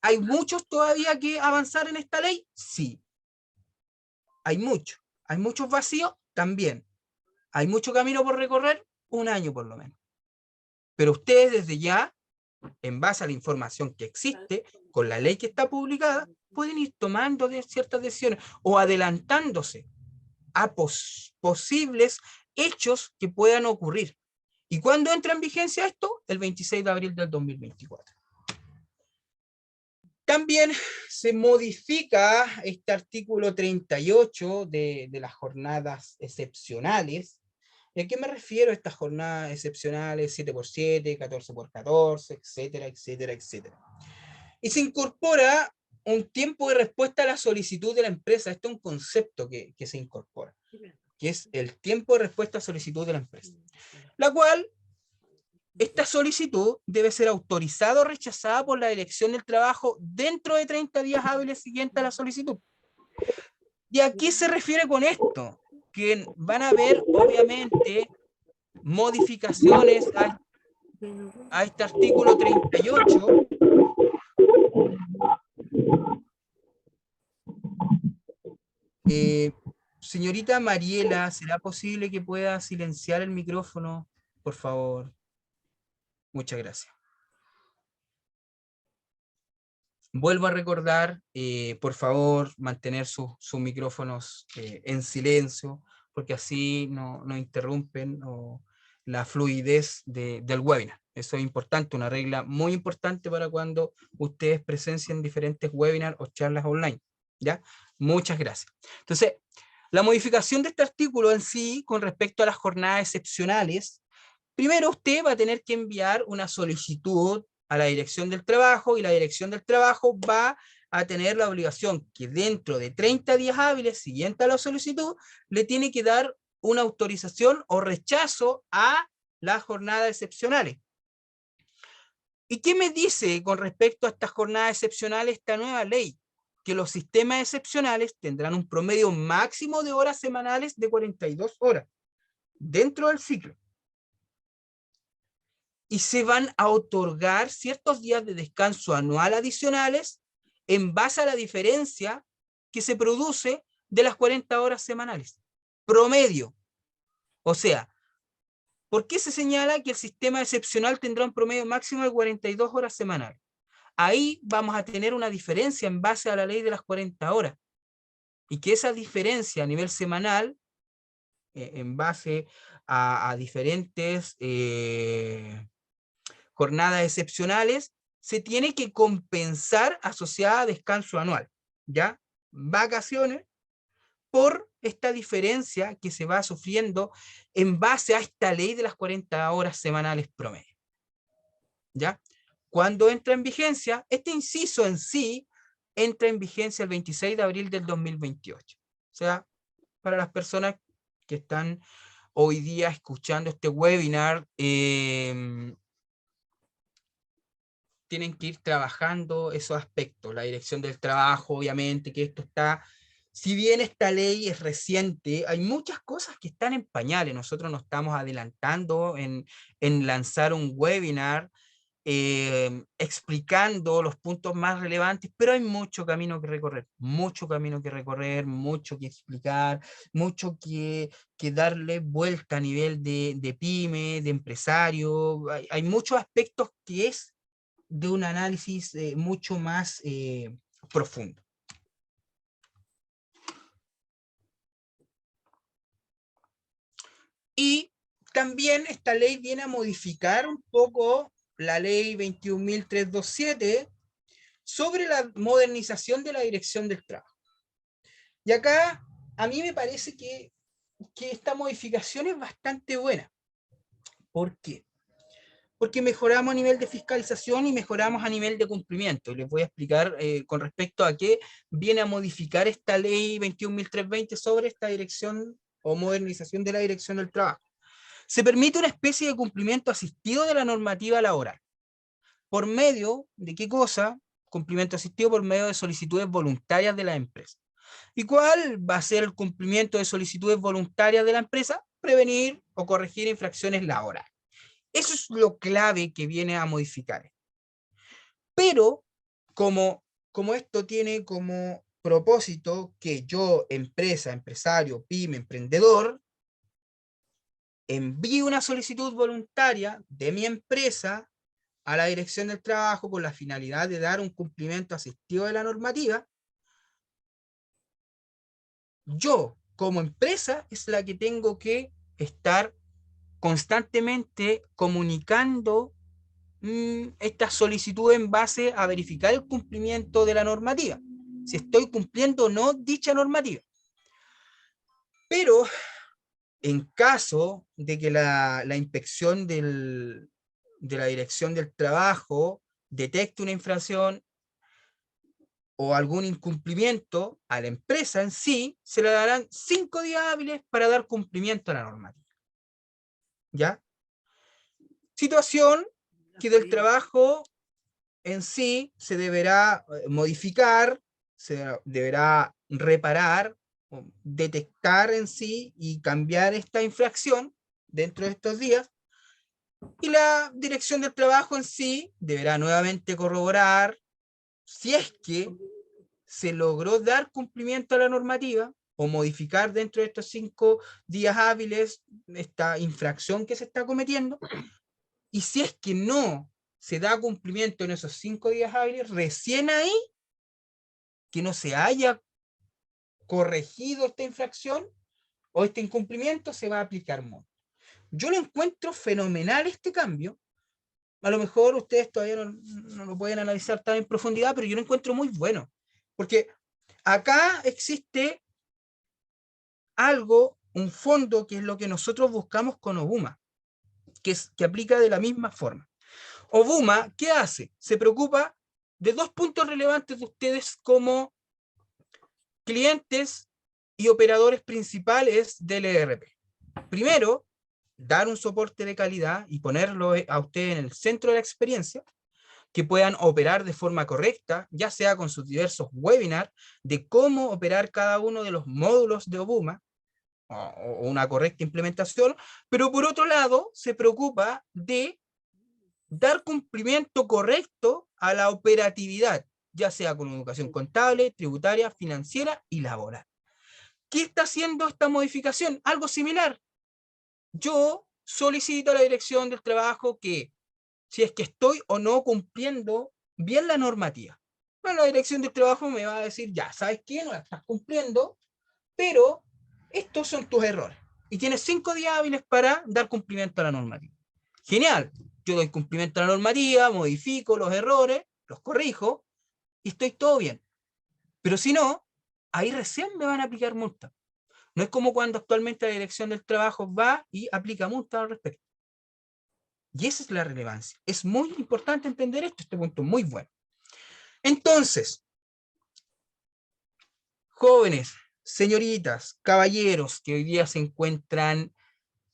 ¿Hay muchos todavía que avanzar en esta ley? Sí. Hay muchos vacíos también. Hay mucho camino por recorrer, 1 año por lo menos. Pero ustedes desde ya, en base a la información que existe, con la ley que está publicada, pueden ir tomando ciertas decisiones o adelantándose a posibles hechos que puedan ocurrir. ¿Y cuándo entra en vigencia esto? El 26 de abril del 2024. También se modifica este artículo 38 de las jornadas excepcionales. ¿Y a qué me refiero a estas jornadas excepcionales? 7x7, 14x14, etcétera, etcétera, etcétera. Y se incorpora un tiempo de respuesta a la solicitud de la empresa. Este es un concepto que se incorpora, que es el tiempo de respuesta a solicitud de la empresa, la cual esta solicitud debe ser autorizada o rechazada por la Dirección del Trabajo dentro de 30 días hábiles siguientes a la solicitud. ¿Y a qué se refiere con esto? Que van a haber, obviamente, modificaciones a este artículo 38. Señorita Mariela, ¿será posible que pueda silenciar el micrófono, por favor? Muchas gracias. Vuelvo a recordar, por favor, mantener sus micrófonos en silencio, porque así no interrumpen la fluidez del webinar. Eso es importante, una regla muy importante para cuando ustedes presencien diferentes webinars o charlas online. ¿Ya? Muchas gracias. Entonces, la modificación de este artículo en sí, con respecto a las jornadas excepcionales, primero usted va a tener que enviar una solicitud a la Dirección del Trabajo, y la Dirección del Trabajo va a tener la obligación que dentro de 30 días hábiles siguiente a la solicitud le tiene que dar una autorización o rechazo a las jornadas excepcionales. ¿Y qué me dice con respecto a estas jornadas excepcionales esta nueva ley? Que los sistemas excepcionales tendrán un promedio máximo de horas semanales de 42 horas dentro del ciclo. Y se van a otorgar ciertos días de descanso anual adicionales en base a la diferencia que se produce de las 40 horas semanales. Promedio. O sea, ¿por qué se señala que el sistema excepcional tendrá un promedio máximo de 42 horas semanales? Ahí vamos a tener una diferencia en base a la ley de las 40 horas. Y que esa diferencia a nivel semanal, en base a diferentes jornadas excepcionales, se tiene que compensar asociada a descanso anual, ¿ya? Vacaciones por esta diferencia que se va sufriendo en base a esta ley de las 40 horas semanales promedio, ¿ya? Cuando entra en vigencia, este inciso en sí entra en vigencia el 26 de abril del 2028. O sea, para las personas que están hoy día escuchando este webinar, tienen que ir trabajando esos aspectos. La Dirección del Trabajo, obviamente, que esto está, si bien esta ley es reciente, hay muchas cosas que están en pañales. Nosotros nos estamos adelantando en lanzar un webinar explicando los puntos más relevantes, pero hay mucho camino que recorrer, mucho que explicar, mucho que darle vuelta a nivel de pyme, de empresario. Hay muchos aspectos que es de un análisis mucho más profundo. Y también esta ley viene a modificar un poco la ley 21.327 sobre la modernización de la Dirección del Trabajo. Y acá a mí me parece que esta modificación es bastante buena. ¿Por qué? Porque mejoramos a nivel de fiscalización y mejoramos a nivel de cumplimiento. Y les voy a explicar con respecto a qué viene a modificar esta ley 21.320 sobre esta dirección o modernización de la Dirección del Trabajo. Se permite una especie de cumplimiento asistido de la normativa laboral. ¿Por medio de qué cosa? Cumplimiento asistido por medio de solicitudes voluntarias de la empresa. ¿Y cuál va a ser el cumplimiento de solicitudes voluntarias de la empresa? Prevenir o corregir infracciones laborales. Eso es lo clave que viene a modificar. Pero como esto tiene como propósito que yo, empresa, empresario, pyme, emprendedor, envíe una solicitud voluntaria de mi empresa a la Dirección del Trabajo con la finalidad de dar un cumplimiento asistido de la normativa, yo como empresa es la que tengo que estar constantemente comunicando esta solicitud en base a verificar el cumplimiento de la normativa, si estoy cumpliendo o no dicha normativa. Pero en caso de que la inspección de la Dirección del Trabajo detecte una infracción o algún incumplimiento a la empresa en sí, se le darán 5 días hábiles para dar cumplimiento a la normativa. ¿Ya? Situación que del trabajo en sí se deberá modificar, se deberá reparar, detectar en sí y cambiar esta infracción dentro de estos días, y la dirección del trabajo en sí deberá nuevamente corroborar si es que se logró dar cumplimiento a la normativa o modificar dentro de estos 5 días hábiles esta infracción que se está cometiendo, y si es que no se da cumplimiento en esos 5 días hábiles, recién ahí que no se haya corregido esta infracción o este incumplimiento, se va a aplicar multa. Yo lo encuentro fenomenal este cambio. A lo mejor ustedes todavía no lo pueden analizar tan en profundidad, pero yo lo encuentro muy bueno. Porque acá existe algo, un fondo, que es lo que nosotros buscamos con Obuma, que aplica de la misma forma. Obuma, ¿qué hace? Se preocupa de 2 puntos relevantes de ustedes como clientes y operadores principales del ERP. Primero, dar un soporte de calidad y ponerlo a ustedes en el centro de la experiencia, que puedan operar de forma correcta, ya sea con sus diversos webinars de cómo operar cada uno de los módulos de Obuma, o una correcta implementación, pero por otro lado se preocupa de dar cumplimiento correcto a la operatividad, ya sea con educación contable, tributaria, financiera y laboral. ¿Qué está haciendo esta modificación? Algo similar. Yo solicito a la dirección del trabajo que si es que estoy o no cumpliendo bien la normativa. Bueno, la dirección del trabajo me va a decir, ya, ¿sabes qué? No la estás cumpliendo, pero estos son tus errores. Y tienes 5 días hábiles para dar cumplimiento a la normativa. Genial. Yo doy cumplimiento a la normativa, modifico los errores, los corrijo y estoy todo bien. Pero si no, ahí recién me van a aplicar multa. No es como cuando actualmente la dirección del trabajo va y aplica multa al respecto. Y esa es la relevancia. Es muy importante entender esto, este punto muy bueno. Entonces, jóvenes, señoritas, caballeros que hoy día se encuentran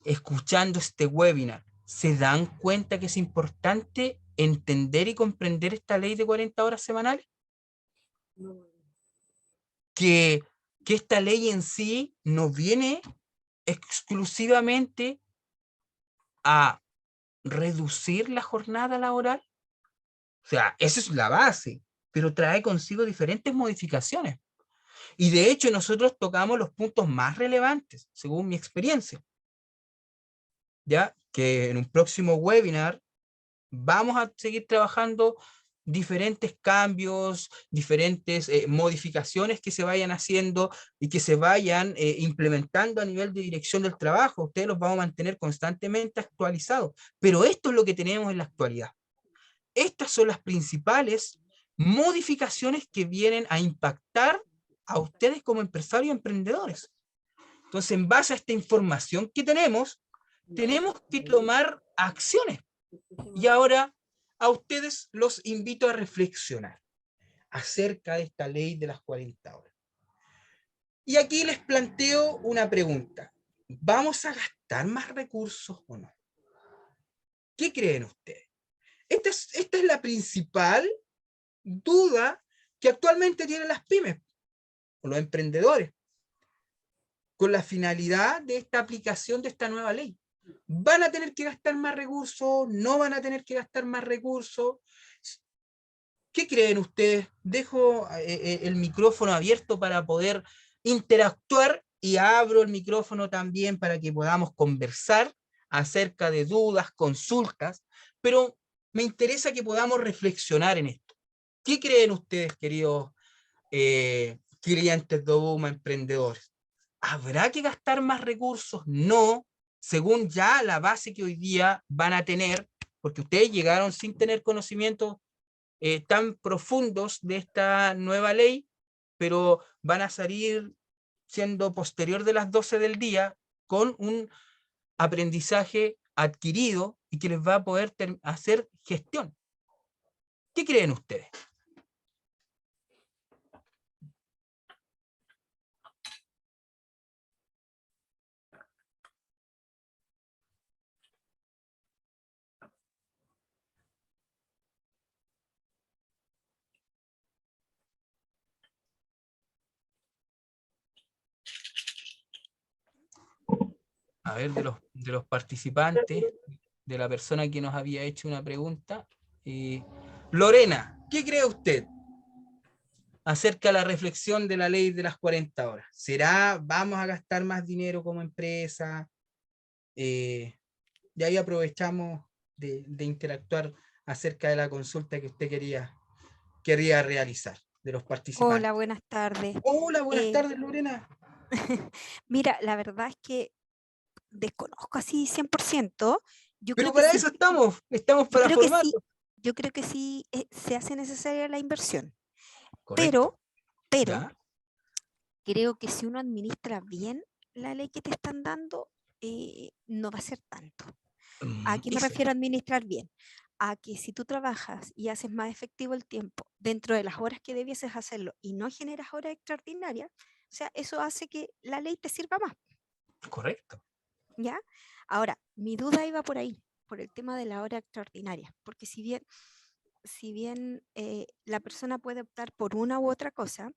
escuchando este webinar, ¿se dan cuenta que es importante entender y comprender esta ley de 40 horas semanales? Que, que esta ley en sí no viene exclusivamente a reducir la jornada laboral. O sea, esa es la base, pero trae consigo diferentes modificaciones. Y de hecho nosotros tocamos los puntos más relevantes, según mi experiencia. Ya que en un próximo webinar vamos a seguir trabajando diferentes cambios, diferentes modificaciones que se vayan haciendo y que se vayan implementando a nivel de dirección del trabajo. Ustedes los vamos a mantener constantemente actualizados, pero esto es lo que tenemos en la actualidad. Estas son las principales modificaciones que vienen a impactar a ustedes como empresarios y emprendedores. Entonces, en base a esta información que tenemos que tomar acciones. Y ahora a ustedes los invito a reflexionar acerca de esta ley de las 40 horas. Y aquí les planteo una pregunta. ¿Vamos a gastar más recursos o no? ¿Qué creen ustedes? Esta es la principal duda que actualmente tienen las pymes o los emprendedores con la finalidad de esta aplicación de esta nueva ley. ¿Van a tener que gastar más recursos? ¿No van a tener que gastar más recursos? ¿Qué creen ustedes? Dejo el micrófono abierto para poder interactuar y abro el micrófono también para que podamos conversar acerca de dudas, consultas, pero me interesa que podamos reflexionar en esto. ¿Qué creen ustedes, queridos clientes de Obuma, emprendedores? ¿Habrá que gastar más recursos? No, según ya la base que hoy día van a tener, porque ustedes llegaron sin tener conocimiento tan profundos de esta nueva ley, pero van a salir siendo posterior de las 12 del día con un aprendizaje adquirido y que les va a poder hacer gestión. ¿Qué creen ustedes? A ver, de los participantes, de la persona que nos había hecho una pregunta. Lorena, ¿qué cree usted acerca de la reflexión de la ley de las 40 horas? ¿Será, vamos a gastar más dinero como empresa? Y ahí aprovechamos de interactuar acerca de la consulta que usted quería realizar de los Hola, participantes. buenas tardes. Hola, buenas Eh, tardes, Lorena. Mira, la verdad es que desconozco así 100%. Yo Pero creo que para sí, eso estamos yo para creo que sí, formarlo. yo creo que sí se hace necesaria la inversión, Correcto, pero, pero ¿ya? creo que si uno administra bien la ley que te están dando, no va a ser tanto. ¿A qué me Eso, refiero a administrar bien? A que si tú trabajas y haces más efectivo el tiempo dentro de las horas que debieses hacerlo y no generas horas extraordinarias, o sea, eso hace que la ley te sirva más, correcto. ¿ya? Ahora, mi duda iba por ahí, por el tema de la hora extraordinaria, porque si bien la persona puede optar por una u otra cosa,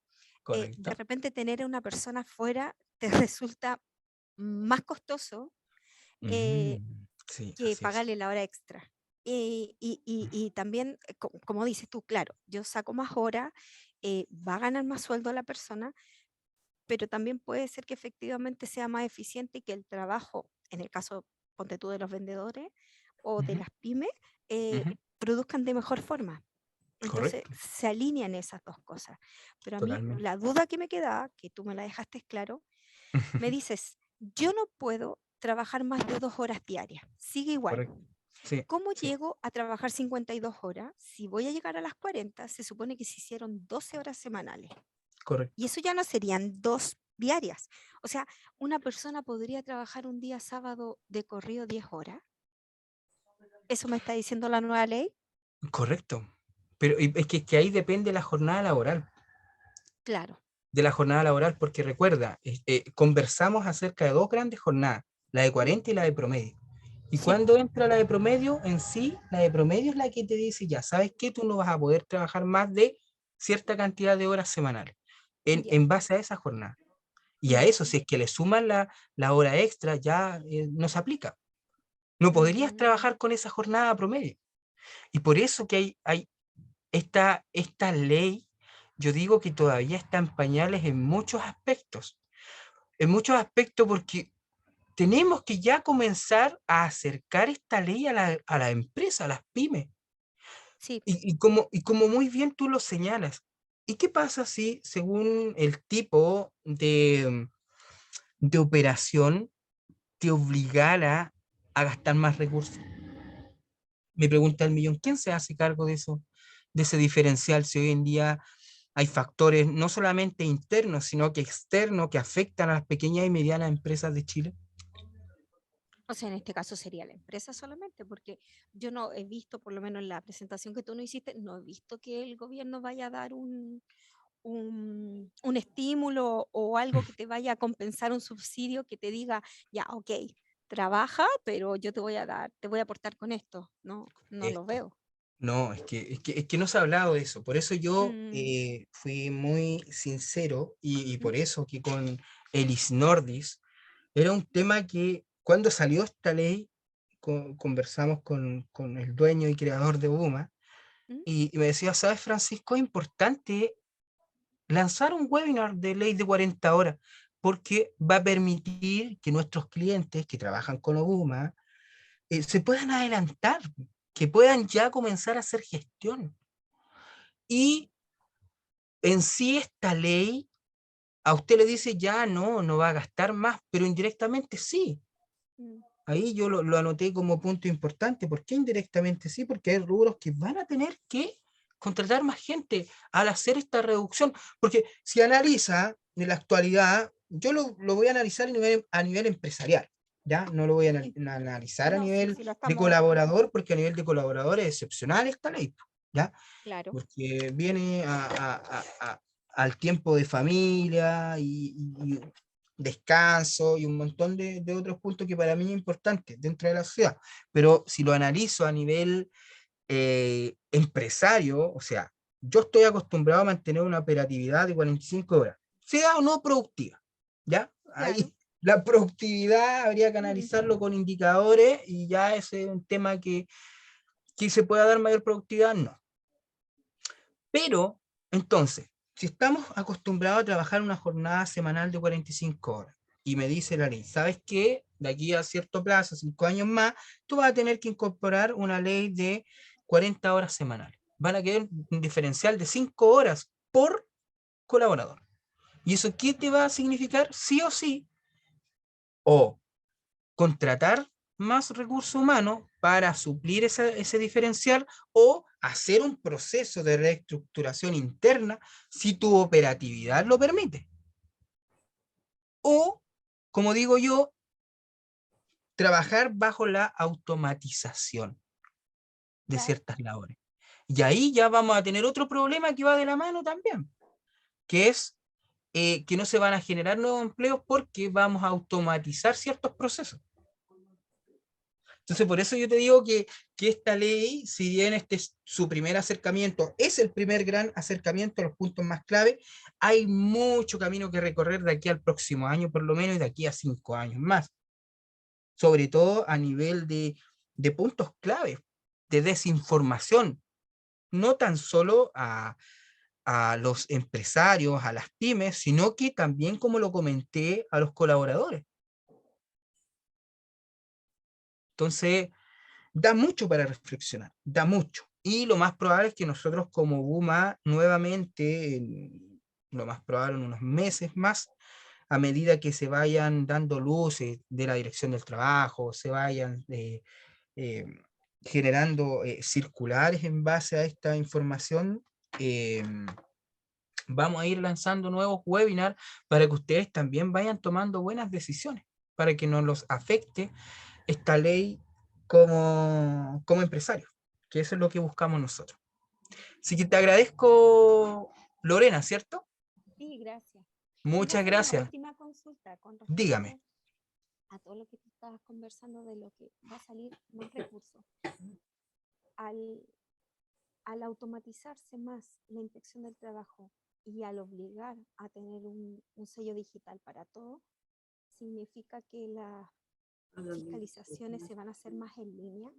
de Correcto. repente tener a una persona fuera te resulta más costoso eh, Sí, que así es. pagarle la hora extra. Y también, como dices tú, claro, yo saco más horas, va a ganar más sueldo la persona, pero también puede ser que efectivamente sea más eficiente y que el trabajo, en el caso, ponte tú, de los vendedores o de Ujú, las pymes, eh, ujú. produzcan de mejor forma. Entonces Correcto, se alinean esas dos cosas. Pero a mí totalmente. la duda que me quedaba, que tú me la dejaste claro, me dices, yo no puedo trabajar más de 2 horas diarias, sigue igual. Correcto. Sí, ¿Cómo sí, llego a trabajar 52 horas? Si voy a llegar a las 40, se supone que se hicieron 12 horas semanales. Y correcto. eso ya no serían 2 diarias. O sea, una persona podría trabajar un día sábado de corrido 10 horas. ¿Eso me está diciendo la nueva ley? Correcto. Pero es que ahí depende la jornada laboral, Claro. de la jornada laboral, porque recuerda, conversamos acerca de dos grandes jornadas, la de ¿Mm? 40 y la de promedio. Y Sí, cuando entra la de promedio, en sí, la de promedio es la que te dice, ya, ¿sabes qué? Tú no vas a poder trabajar más de cierta cantidad de horas semanales ya, en base a esa jornada. Y a ya. eso, si es que le suman la hora extra, ya no se aplica. No podrías Mm, trabajar con esa jornada promedio. Y por eso que hay esta ley, yo digo que todavía está en pañales en muchos aspectos. En muchos aspectos porque tenemos que ya comenzar a acercar esta ley a la empresa, a las pymes. sí, Y como muy bien tú lo señalas, ¿y qué pasa si según el tipo de operación te obligara a gastar más recursos? Me pregunta el millón, ¿quién se hace cargo de eso, de ese diferencial si hoy en día hay factores no solamente internos, sino que externos que afectan a las pequeñas y medianas empresas de Chile? o sea, en este caso sería la empresa solamente, porque yo no he visto, por lo menos en la presentación que tú no hiciste, no he visto que el gobierno vaya a dar un estímulo o algo que te vaya a compensar un subsidio que te diga, ya, ok, trabaja, pero yo te voy a dar, te voy a aportar con esto. No, no lo Esto. veo. No, es que no se ha hablado de eso. Por eso yo Mm, fui muy sincero y mm, por eso que con Elis Nordis era un tema que cuando salió esta ley conversamos con el dueño y creador de Buma mm, y me decía, ¿sabes, Francisco? Es importante lanzar un webinar de ley de 40 horas porque va a permitir que nuestros clientes que trabajan con Obuma se puedan adelantar, que puedan ya comenzar a hacer gestión. Y en sí esta ley a usted le dice ya no, no va a gastar más, pero indirectamente sí. mm. Ahí yo lo anoté como punto importante. ¿Por qué indirectamente sí? Porque hay rubros que van a tener que contratar más gente al hacer esta reducción. Porque si analiza en la actualidad, yo lo voy a analizar a nivel empresarial, ¿ya? No lo voy a Sí, analizar a no, sí, nivel sí, lo de estamos, colaborador, porque a nivel de colaborador es excepcional esta ley, ¿ya? claro. Porque viene al tiempo de familia y descanso y un montón de otros puntos que para mí es importante dentro de la sociedad. Pero si lo analizo a nivel empresario, o sea, yo estoy acostumbrado a mantener una operatividad de 45 horas, sea o no productiva, ¿ya? Claro. La productividad habría que Mm, analizarlo con indicadores y ya ese es un tema que se pueda dar mayor productividad, no. Pero, entonces, si estamos acostumbrados a trabajar una jornada semanal de 45 horas y me dice la ley, ¿sabes qué? De aquí a cierto plazo, 5 años más, tú vas a tener que incorporar una ley de 40 horas semanales. Van a quedar un diferencial de 5 horas por colaborador. ¿Y eso qué te va a significar? Sí o sí, o contratar más recursos humanos para suplir ese diferencial o hacer un proceso de reestructuración interna si tu operatividad lo permite. O, como digo yo, trabajar bajo la automatización de claro, ciertas labores. Y ahí ya vamos a tener otro problema que va de la mano también, que es que no se van a generar nuevos empleos porque vamos a automatizar ciertos procesos. Entonces, por eso yo te digo que esta ley, si bien este es su primer acercamiento, es el primer gran acercamiento a los puntos más clave, hay mucho camino que recorrer de aquí al próximo año, por lo menos, y de aquí a 5 años más. Sobre todo a nivel de puntos clave, de desinformación, no tan solo a los empresarios, a las pymes, sino que también, como lo comenté, a los colaboradores. Entonces, da mucho para reflexionar, da mucho. Y lo más probable es que nosotros como BUMA nuevamente, lo más probable en unos meses más, a medida que se vayan dando luces de la dirección del trabajo, se vayan eh, generando circulares en base a esta información, eh, vamos a ir lanzando nuevos webinars para que ustedes también vayan tomando buenas decisiones, para que no los afecte esta ley como empresario, que eso es lo que buscamos nosotros. Así que te agradezco, Lorena, ¿cierto? sí, gracias. Te iba a Muchas hacer una gracias. última consulta con Dígame. respecto a todo lo que tú estabas conversando de lo que va a salir más recursos. Al, al automatizarse más la inspección del trabajo y al obligar a tener un sello digital para todo, significa que las fiscalizaciones se van a hacer más en línea.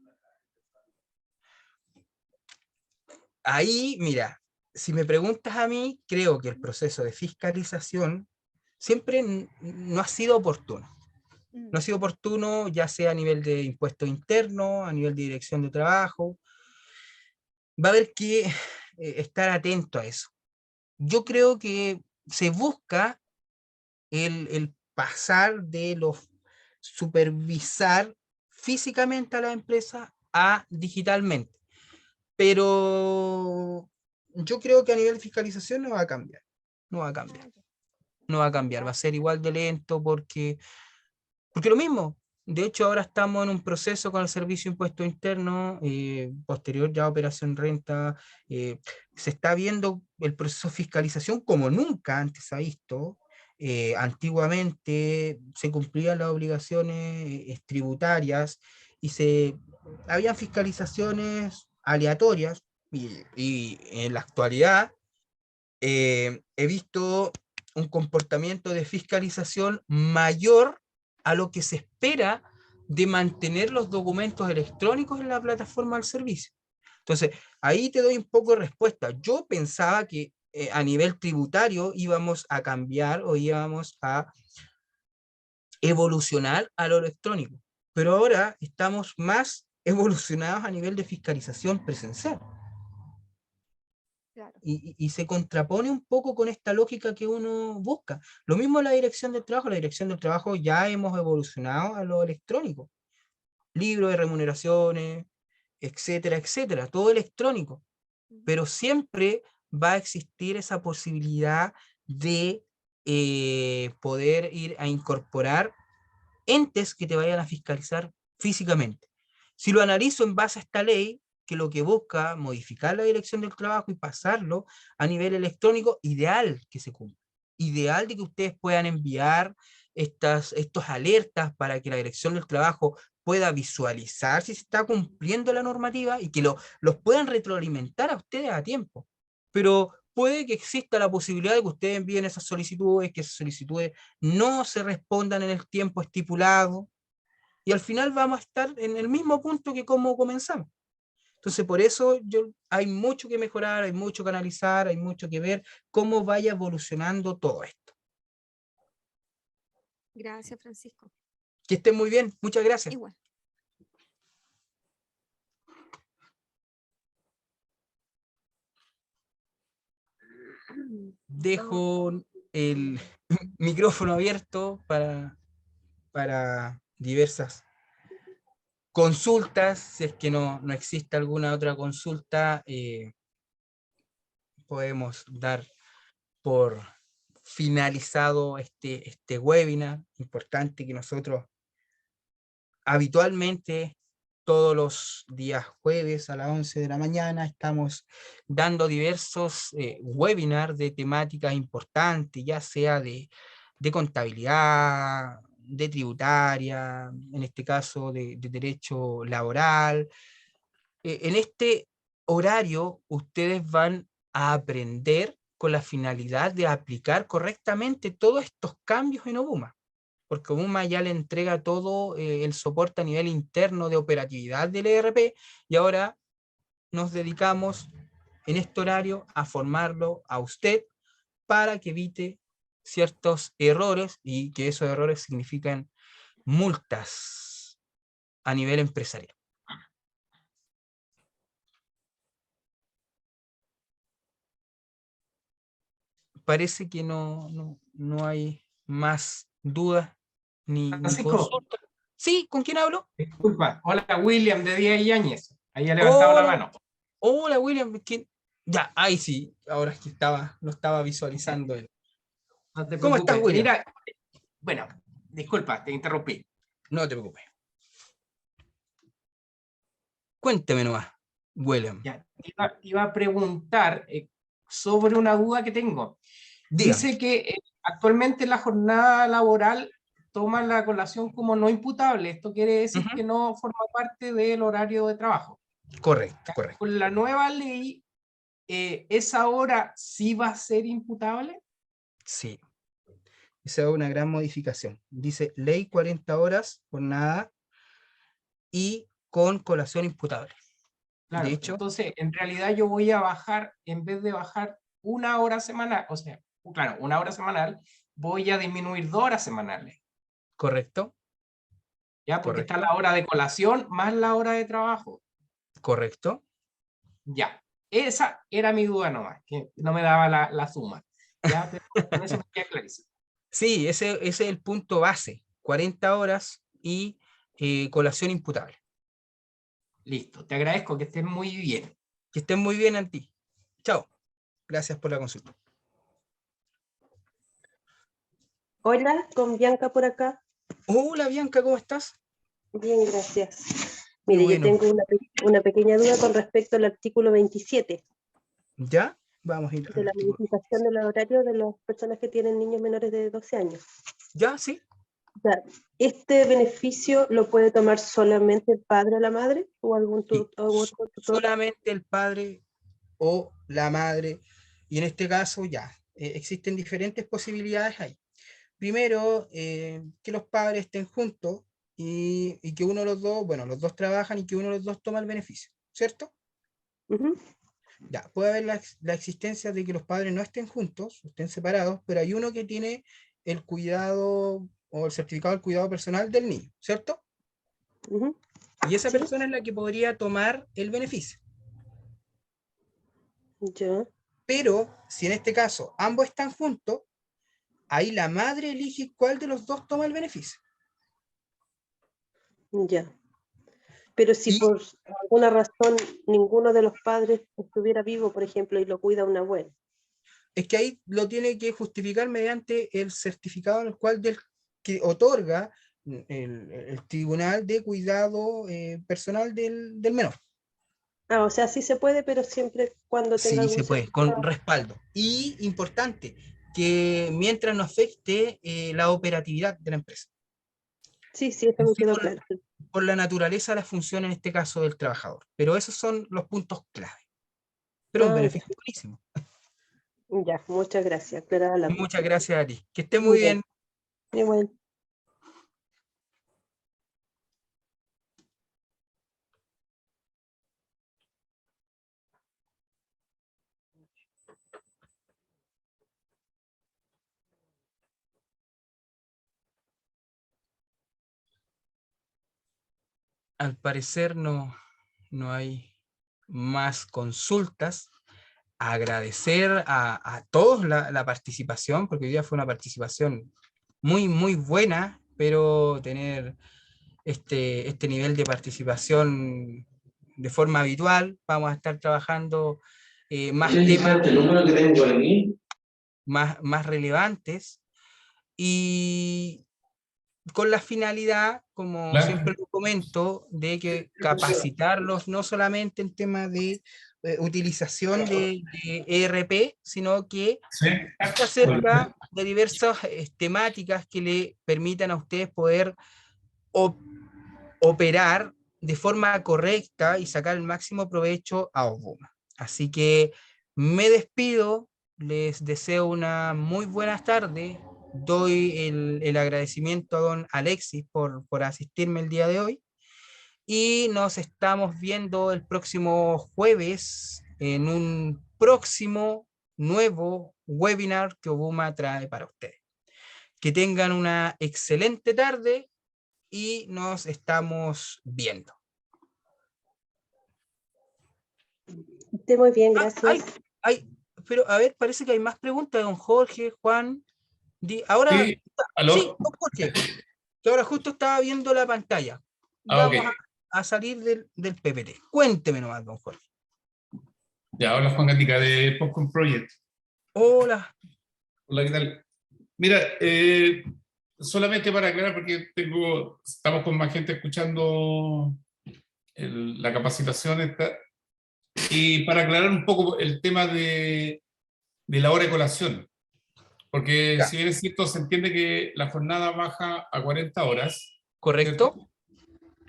Ahí, mira, si me preguntas a mí, creo que el proceso de fiscalización siempre no ha sido oportuno. Mm, No ha sido oportuno, ya sea a nivel de impuesto interno, a nivel de dirección de trabajo. Va a haber que estar atento a eso. Yo creo que se busca el pasar de los supervisar físicamente a la empresa a digitalmente. Pero yo creo que a nivel de fiscalización no va a cambiar. No va a cambiar. ah, ya. No va a cambiar. Va a Gracias. ser igual de lento porque lo mismo. De hecho, ahora estamos en un proceso con el Servicio de Impuesto Interno, posterior ya a Operación Renta. Se está viendo el proceso de fiscalización como nunca antes se ha visto. Antiguamente se cumplían las obligaciones tributarias y habían fiscalizaciones aleatorias y en la actualidad he visto un comportamiento de fiscalización mayor a lo que se espera de mantener los documentos electrónicos en la plataforma del servicio. Entonces, ahí te doy un poco de respuesta. Yo pensaba que a nivel tributario íbamos a cambiar o íbamos a evolucionar a lo electrónico, pero ahora estamos más evolucionados a nivel de fiscalización presencial. Claro. Y se contrapone un poco con esta lógica que uno busca. Lo mismo la dirección del trabajo. La dirección del trabajo ya hemos evolucionado a lo electrónico. Libros de remuneraciones, etcétera, etcétera. Todo electrónico. Ujú. Pero siempre va a existir esa posibilidad de poder ir a incorporar entes que te vayan a fiscalizar físicamente. Si lo analizo en base a esta ley, que lo que busca modificar la dirección del trabajo y pasarlo a nivel electrónico, ideal que se cumpla. Ideal de que ustedes puedan enviar estos alertas para que la dirección del trabajo pueda visualizar si se está cumpliendo la normativa y que los puedan retroalimentar a ustedes a tiempo. Pero puede que exista la posibilidad de que ustedes envíen esas solicitudes, que esas solicitudes no se respondan en el tiempo estipulado, y al final vamos a estar en el mismo punto que como comenzamos. Entonces, por eso hay mucho que mejorar, hay mucho que analizar, hay mucho que ver cómo vaya evolucionando todo esto. Gracias, Francisco. Que estén muy bien, muchas gracias. Igual. Dejo el micrófono abierto para diversas consultas. Si es que no existe alguna otra consulta, podemos dar por finalizado este webinar importante que nosotros habitualmente todos los días jueves a las 11 de la mañana estamos dando diversos webinars de temáticas importantes, ya sea de contabilidad, de tributaria, en este caso de derecho laboral. En este horario ustedes van a aprender con la finalidad de aplicar correctamente todos estos cambios en Obuma, porque Obuma ya le entrega todo el soporte a nivel interno de operatividad del ERP, y ahora nos dedicamos en este horario a formarlo a usted para que evite ciertos errores, y que esos errores significan multas a nivel empresarial. Parece que no hay más dudas ni Francisco, consultas. Sí, ¿con quién hablo? disculpa. Hola, William de Díaz Yáñez. Ahí ha levantado la Hola, mano. hola William. ¿Quién? Ya, ahí sí, ahora es que lo estaba visualizando él. No te ¿Cómo estás, preocupes. William? Mira, bueno, disculpa, te interrumpí. No te preocupes. Cuénteme nomás, William. Ya, te iba a preguntar sobre una duda que tengo. Dígame. Dice que actualmente la jornada laboral toma la colación como no imputable. Esto quiere decir Ujú. que no forma parte del horario de trabajo. Correcto, ¿Ya? correcto. Con la nueva ley, ¿esa hora sí va a ser imputable? Sí, esa es una gran modificación. Dice ley 40 horas, jornada y con colación imputable. De Claro, hecho, entonces en realidad yo voy a bajar, en vez de bajar una hora semanal, o sea, claro, una hora semanal, voy a disminuir 2 horas semanales, correcto, ¿ya? Porque está correcto, la hora de colación más la hora de trabajo, correcto. ya. Esa era mi duda nomás, que no me daba la suma, ¿ya? Pero con eso me queda clarísimo. Sí, ese es el punto base. 40 horas y colación imputable. Listo, te agradezco, que estés muy bien. Que estén muy bien, Anti. Chao. Gracias por la consulta. Hola, con Bianca por acá. Hola, Bianca, ¿cómo estás? Bien, gracias. Qué Mire, yo bueno. tengo una pequeña duda con respecto al artículo 27 ¿Ya? Vamos a ir de al la artículo. modificación del horario de las personas que tienen niños menores de 12 años. ¿Ya? Sí. O sea, ¿este beneficio lo puede tomar solamente el padre o la madre o algún Sí. o otro tutor? Solamente el padre o la madre. Y en este caso, ya. Existen diferentes posibilidades ahí. Primero, que los padres estén juntos y que uno de los dos, bueno, los dos trabajan y que uno de los dos toma el beneficio, ¿cierto? Ujú. Ya, puede haber la existencia de que los padres no estén juntos, estén separados, pero hay uno que tiene el cuidado o el certificado del cuidado personal del niño, ¿cierto? Ujú. Y esa Sí, persona es la que podría tomar el beneficio. ya, Pero si en este caso ambos están juntos, ahí la madre elige cuál de los dos toma el beneficio. ya. Pero si Y por alguna razón ninguno de los padres estuviera vivo, por ejemplo, y lo cuida un abuelo. es que ahí lo tiene que justificar mediante el certificado en el cual que otorga el Tribunal de Cuidado Personal del menor. Ah, o sea, sí se puede, pero siempre cuando tenga Sí, algún se puede, con certificado. respaldo. Y importante, que mientras no afecte la operatividad de la empresa. Sí, sí, eso En me sí, quedó claro. por la naturaleza de la función, en este caso del trabajador. Pero esos son los puntos clave. Pero un Ah, ya. beneficio buenísimo. Ya, muchas gracias. Clara la... Muchas gracias a ti. Que esté muy Ya, bien. igual. Al parecer no hay más consultas. Agradecer a todos la participación, porque hoy día fue una participación muy buena, pero tener este nivel de participación de forma habitual, vamos a estar trabajando más temas el número que tengo aquí. más relevantes y con la finalidad, como siempre lo comento, de que capacitarlos no solamente en temas de utilización de ERP, sino que Sí. esté acerca de diversas temáticas que le permitan a ustedes poder operar de forma correcta y sacar el máximo provecho a Obuma. Así que me despido, les deseo una muy buena tarde, doy el agradecimiento a don Alexis por asistirme el día de hoy y nos estamos viendo el próximo jueves en un próximo nuevo webinar que Obuma trae para ustedes. Que tengan una excelente tarde y nos estamos viendo. Esté muy bien, gracias. Pero a ver, parece que hay más preguntas, don Jorge, Juan. Ahora, Sí, ¿aló? sí, don Jorge, que ahora justo estaba viendo la pantalla. Vamos Ok. a salir del PPT. Cuénteme nomás, don Jorge. Ya, habla Juan Gatica de Popcorn Project. Hola. Hola, ¿qué tal? Mira, solamente para aclarar, porque estamos con más gente escuchando la capacitación esta, y para aclarar un poco el tema de la hora de colación, porque Ya. si bien es cierto, se entiende que la jornada baja a 40 horas, ¿Correcto? ¿cierto?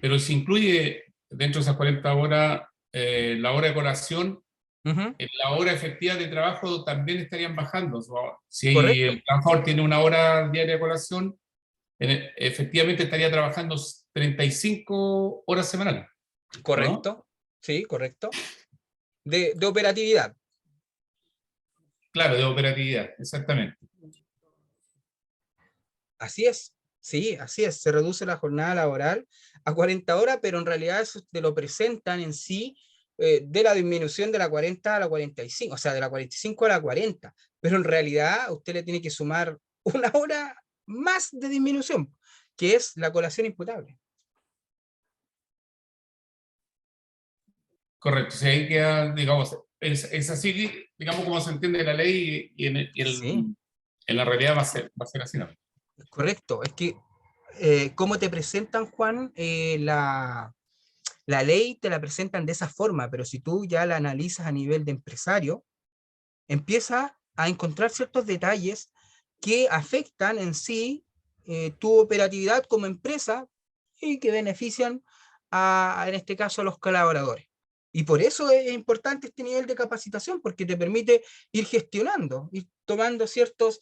Pero si incluye dentro de esas 40 horas la hora de colación, en la hora efectiva de trabajo también estarían bajando. O sea, si Correcto. el trabajador tiene una hora diaria de colación, efectivamente estaría trabajando 35 horas semanales. Correcto. ¿No? Sí, correcto. De operatividad. Claro, de operatividad, exactamente. Así es. Sí, así es. Se reduce la jornada laboral a 40 horas, pero en realidad eso te lo presentan en sí de la disminución de la 40 a la 45, o sea, de la 45 a la 40. Pero en realidad usted le tiene que sumar una hora más de disminución, que es la colación imputable. Correcto, si ahí queda, digamos, es así, digamos, como se entiende la ley y Sí, en la realidad va a ser así, ¿no? correcto. Es que, ¿cómo te presentan, Juan? La ley te la presentan de esa forma, pero si tú ya la analizas a nivel de empresario, empieza a encontrar ciertos detalles que afectan en sí tu operatividad como empresa y que benefician en este caso, a los colaboradores. Y por eso es importante este nivel de capacitación, porque te permite ir gestionando, ir tomando ciertos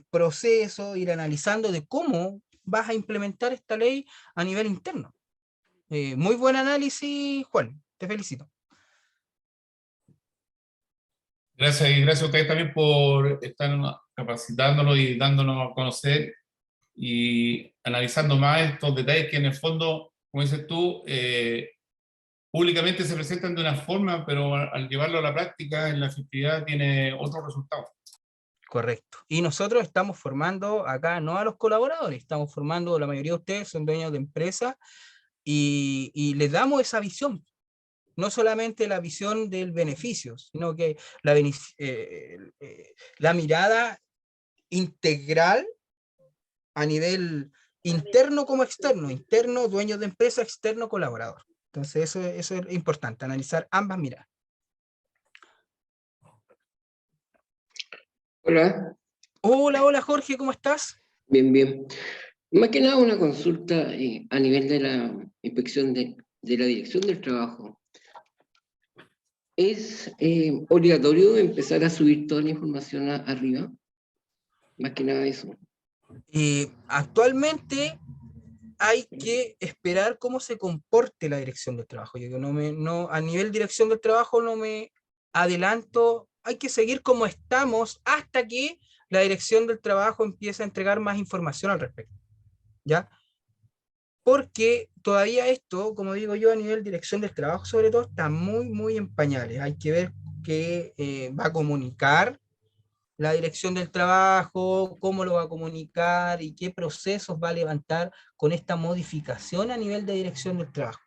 procesos, ir analizando de cómo vas a implementar esta ley a nivel interno. Muy buen análisis, Juan, te felicito. Gracias, y gracias a ustedes también por estar capacitándonos y dándonos a conocer y analizando más estos detalles que en el fondo, como dices tú, públicamente se presentan de una forma, pero al llevarlo a la práctica, en la efectividad tiene otro resultado. Correcto. Y nosotros estamos formando acá no a los colaboradores, estamos formando, la mayoría de ustedes son dueños de empresas y les damos esa visión. No solamente la visión del beneficio, sino que la mirada integral a nivel interno como externo, interno dueño de empresa, externo colaborador. Entonces eso es importante, analizar ambas miradas. Hola, Hola Jorge, ¿cómo estás? bien, bien. Más que nada una consulta a nivel de la inspección de la dirección del trabajo. ¿Es obligatorio empezar a subir toda la información arriba? Más que nada eso. Actualmente hay que esperar cómo se comporte la dirección del trabajo. Yo no, a nivel dirección del trabajo no me adelanto, hay que seguir como estamos hasta que la dirección del trabajo empiece a entregar más información al respecto, ¿ya? Porque todavía esto, como digo yo, a nivel dirección del trabajo sobre todo, está muy, muy en pañales. Hay que ver qué va a comunicar la dirección del trabajo, cómo lo va a comunicar y qué procesos va a levantar con esta modificación a nivel de dirección del trabajo.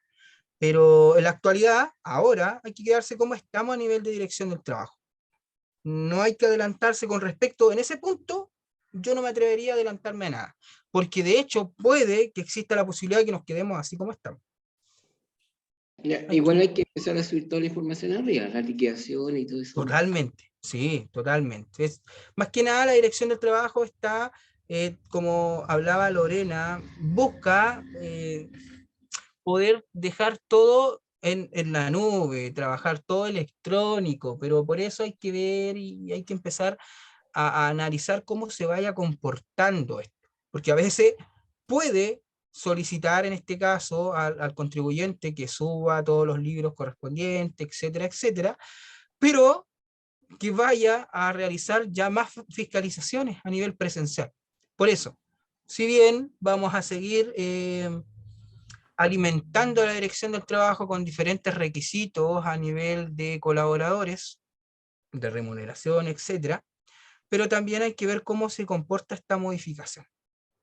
Pero en la actualidad, ahora, hay que quedarse como estamos a nivel de dirección del trabajo. No hay que adelantarse con respecto, en ese punto, yo no me atrevería a adelantarme a nada, porque de hecho puede que exista la posibilidad de que nos quedemos así como estamos. Ya, igual hay que empezar a subir toda la información arriba, la liquidación y todo eso. Totalmente, sí, totalmente. Más que nada la dirección del trabajo está, como hablaba Lorena, busca poder dejar todo en la nube, trabajar todo electrónico, pero por eso hay que ver y hay que empezar a analizar cómo se vaya comportando esto, porque a veces puede solicitar en este caso al contribuyente que suba todos los libros correspondientes, etcétera, etcétera, pero que vaya a realizar ya más fiscalizaciones a nivel presencial. Por eso, si bien vamos a seguir alimentando la dirección del trabajo con diferentes requisitos a nivel de colaboradores, de remuneración, etcétera, pero también hay que ver cómo se comporta esta modificación,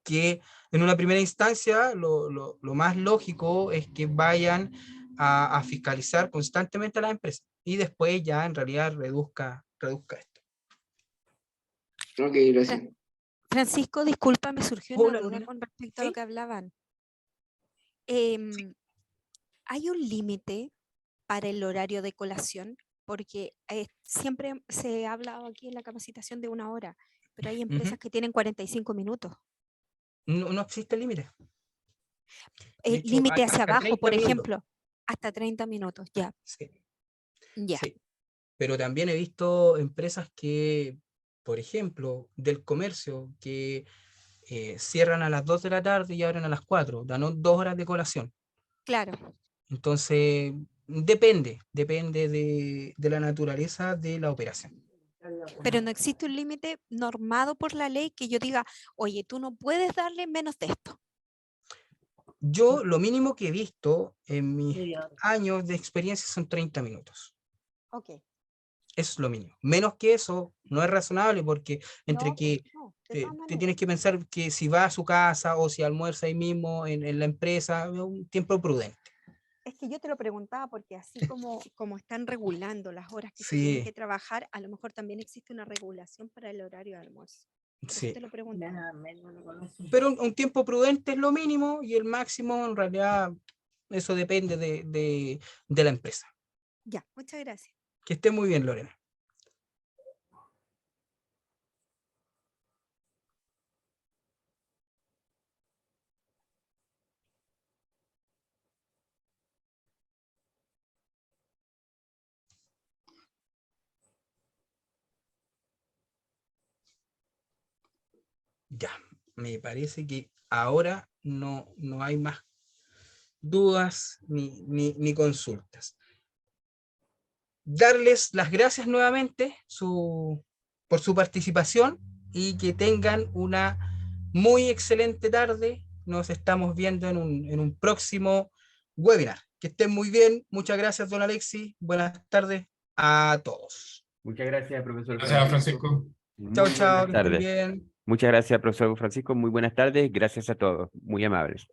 que en una primera instancia lo más lógico es que vayan a fiscalizar constantemente a las empresas y después ya en realidad reduzca esto. Ok, gracias. Francisco, disculpa, me surgió Hola, una duda Lorena. con respecto a ¿Sí? lo que hablaban. ¿Hay un límite para el horario de colación? Porque siempre se ha hablado aquí en la capacitación de 1 hora, pero hay empresas que tienen 45 minutos. No existe límite. De hecho, Límite hacia hasta abajo, 30 por minutos. ejemplo, hasta 30 minutos, ya, Sí, ya. sí. Pero también he visto empresas que, por ejemplo, del comercio, que cierran a las 2 de la tarde y abren a las 4, dan 2 horas de colación. Claro. Entonces, depende de la naturaleza de la operación. Pero no existe un límite normado por la ley que yo diga, oye, tú no puedes darle menos de esto. Yo lo mínimo que he visto en mis años de experiencia son 30 minutos. Ok. Eso es lo mínimo. Menos que eso no es razonable porque entre No, que no, de te todas maneras. tienes que pensar que si va a su casa o si almuerza ahí mismo en la empresa, es un tiempo prudente. Es que yo te lo preguntaba porque así como están regulando las horas que se tienen Sí, que trabajar, a lo mejor también existe una regulación para el horario de almuerzo. Por eso sí. te lo preguntaba. Pero un tiempo prudente es lo mínimo y el máximo en realidad eso depende de la empresa. Ya, muchas gracias. Que esté muy bien, Lorena. Ya, me parece que ahora no hay más dudas ni consultas. Darles las gracias nuevamente por su participación y que tengan una muy excelente tarde. Nos estamos viendo en un próximo webinar. Que estén muy bien. Muchas gracias, don Alexis. Buenas tardes a todos. Muchas gracias, profesor Gracias, Francisco. Muy Chao, buenas chao. Que estén tardes. bien. Muchas gracias, profesor Francisco. Muy buenas tardes. Gracias a todos. Muy amables.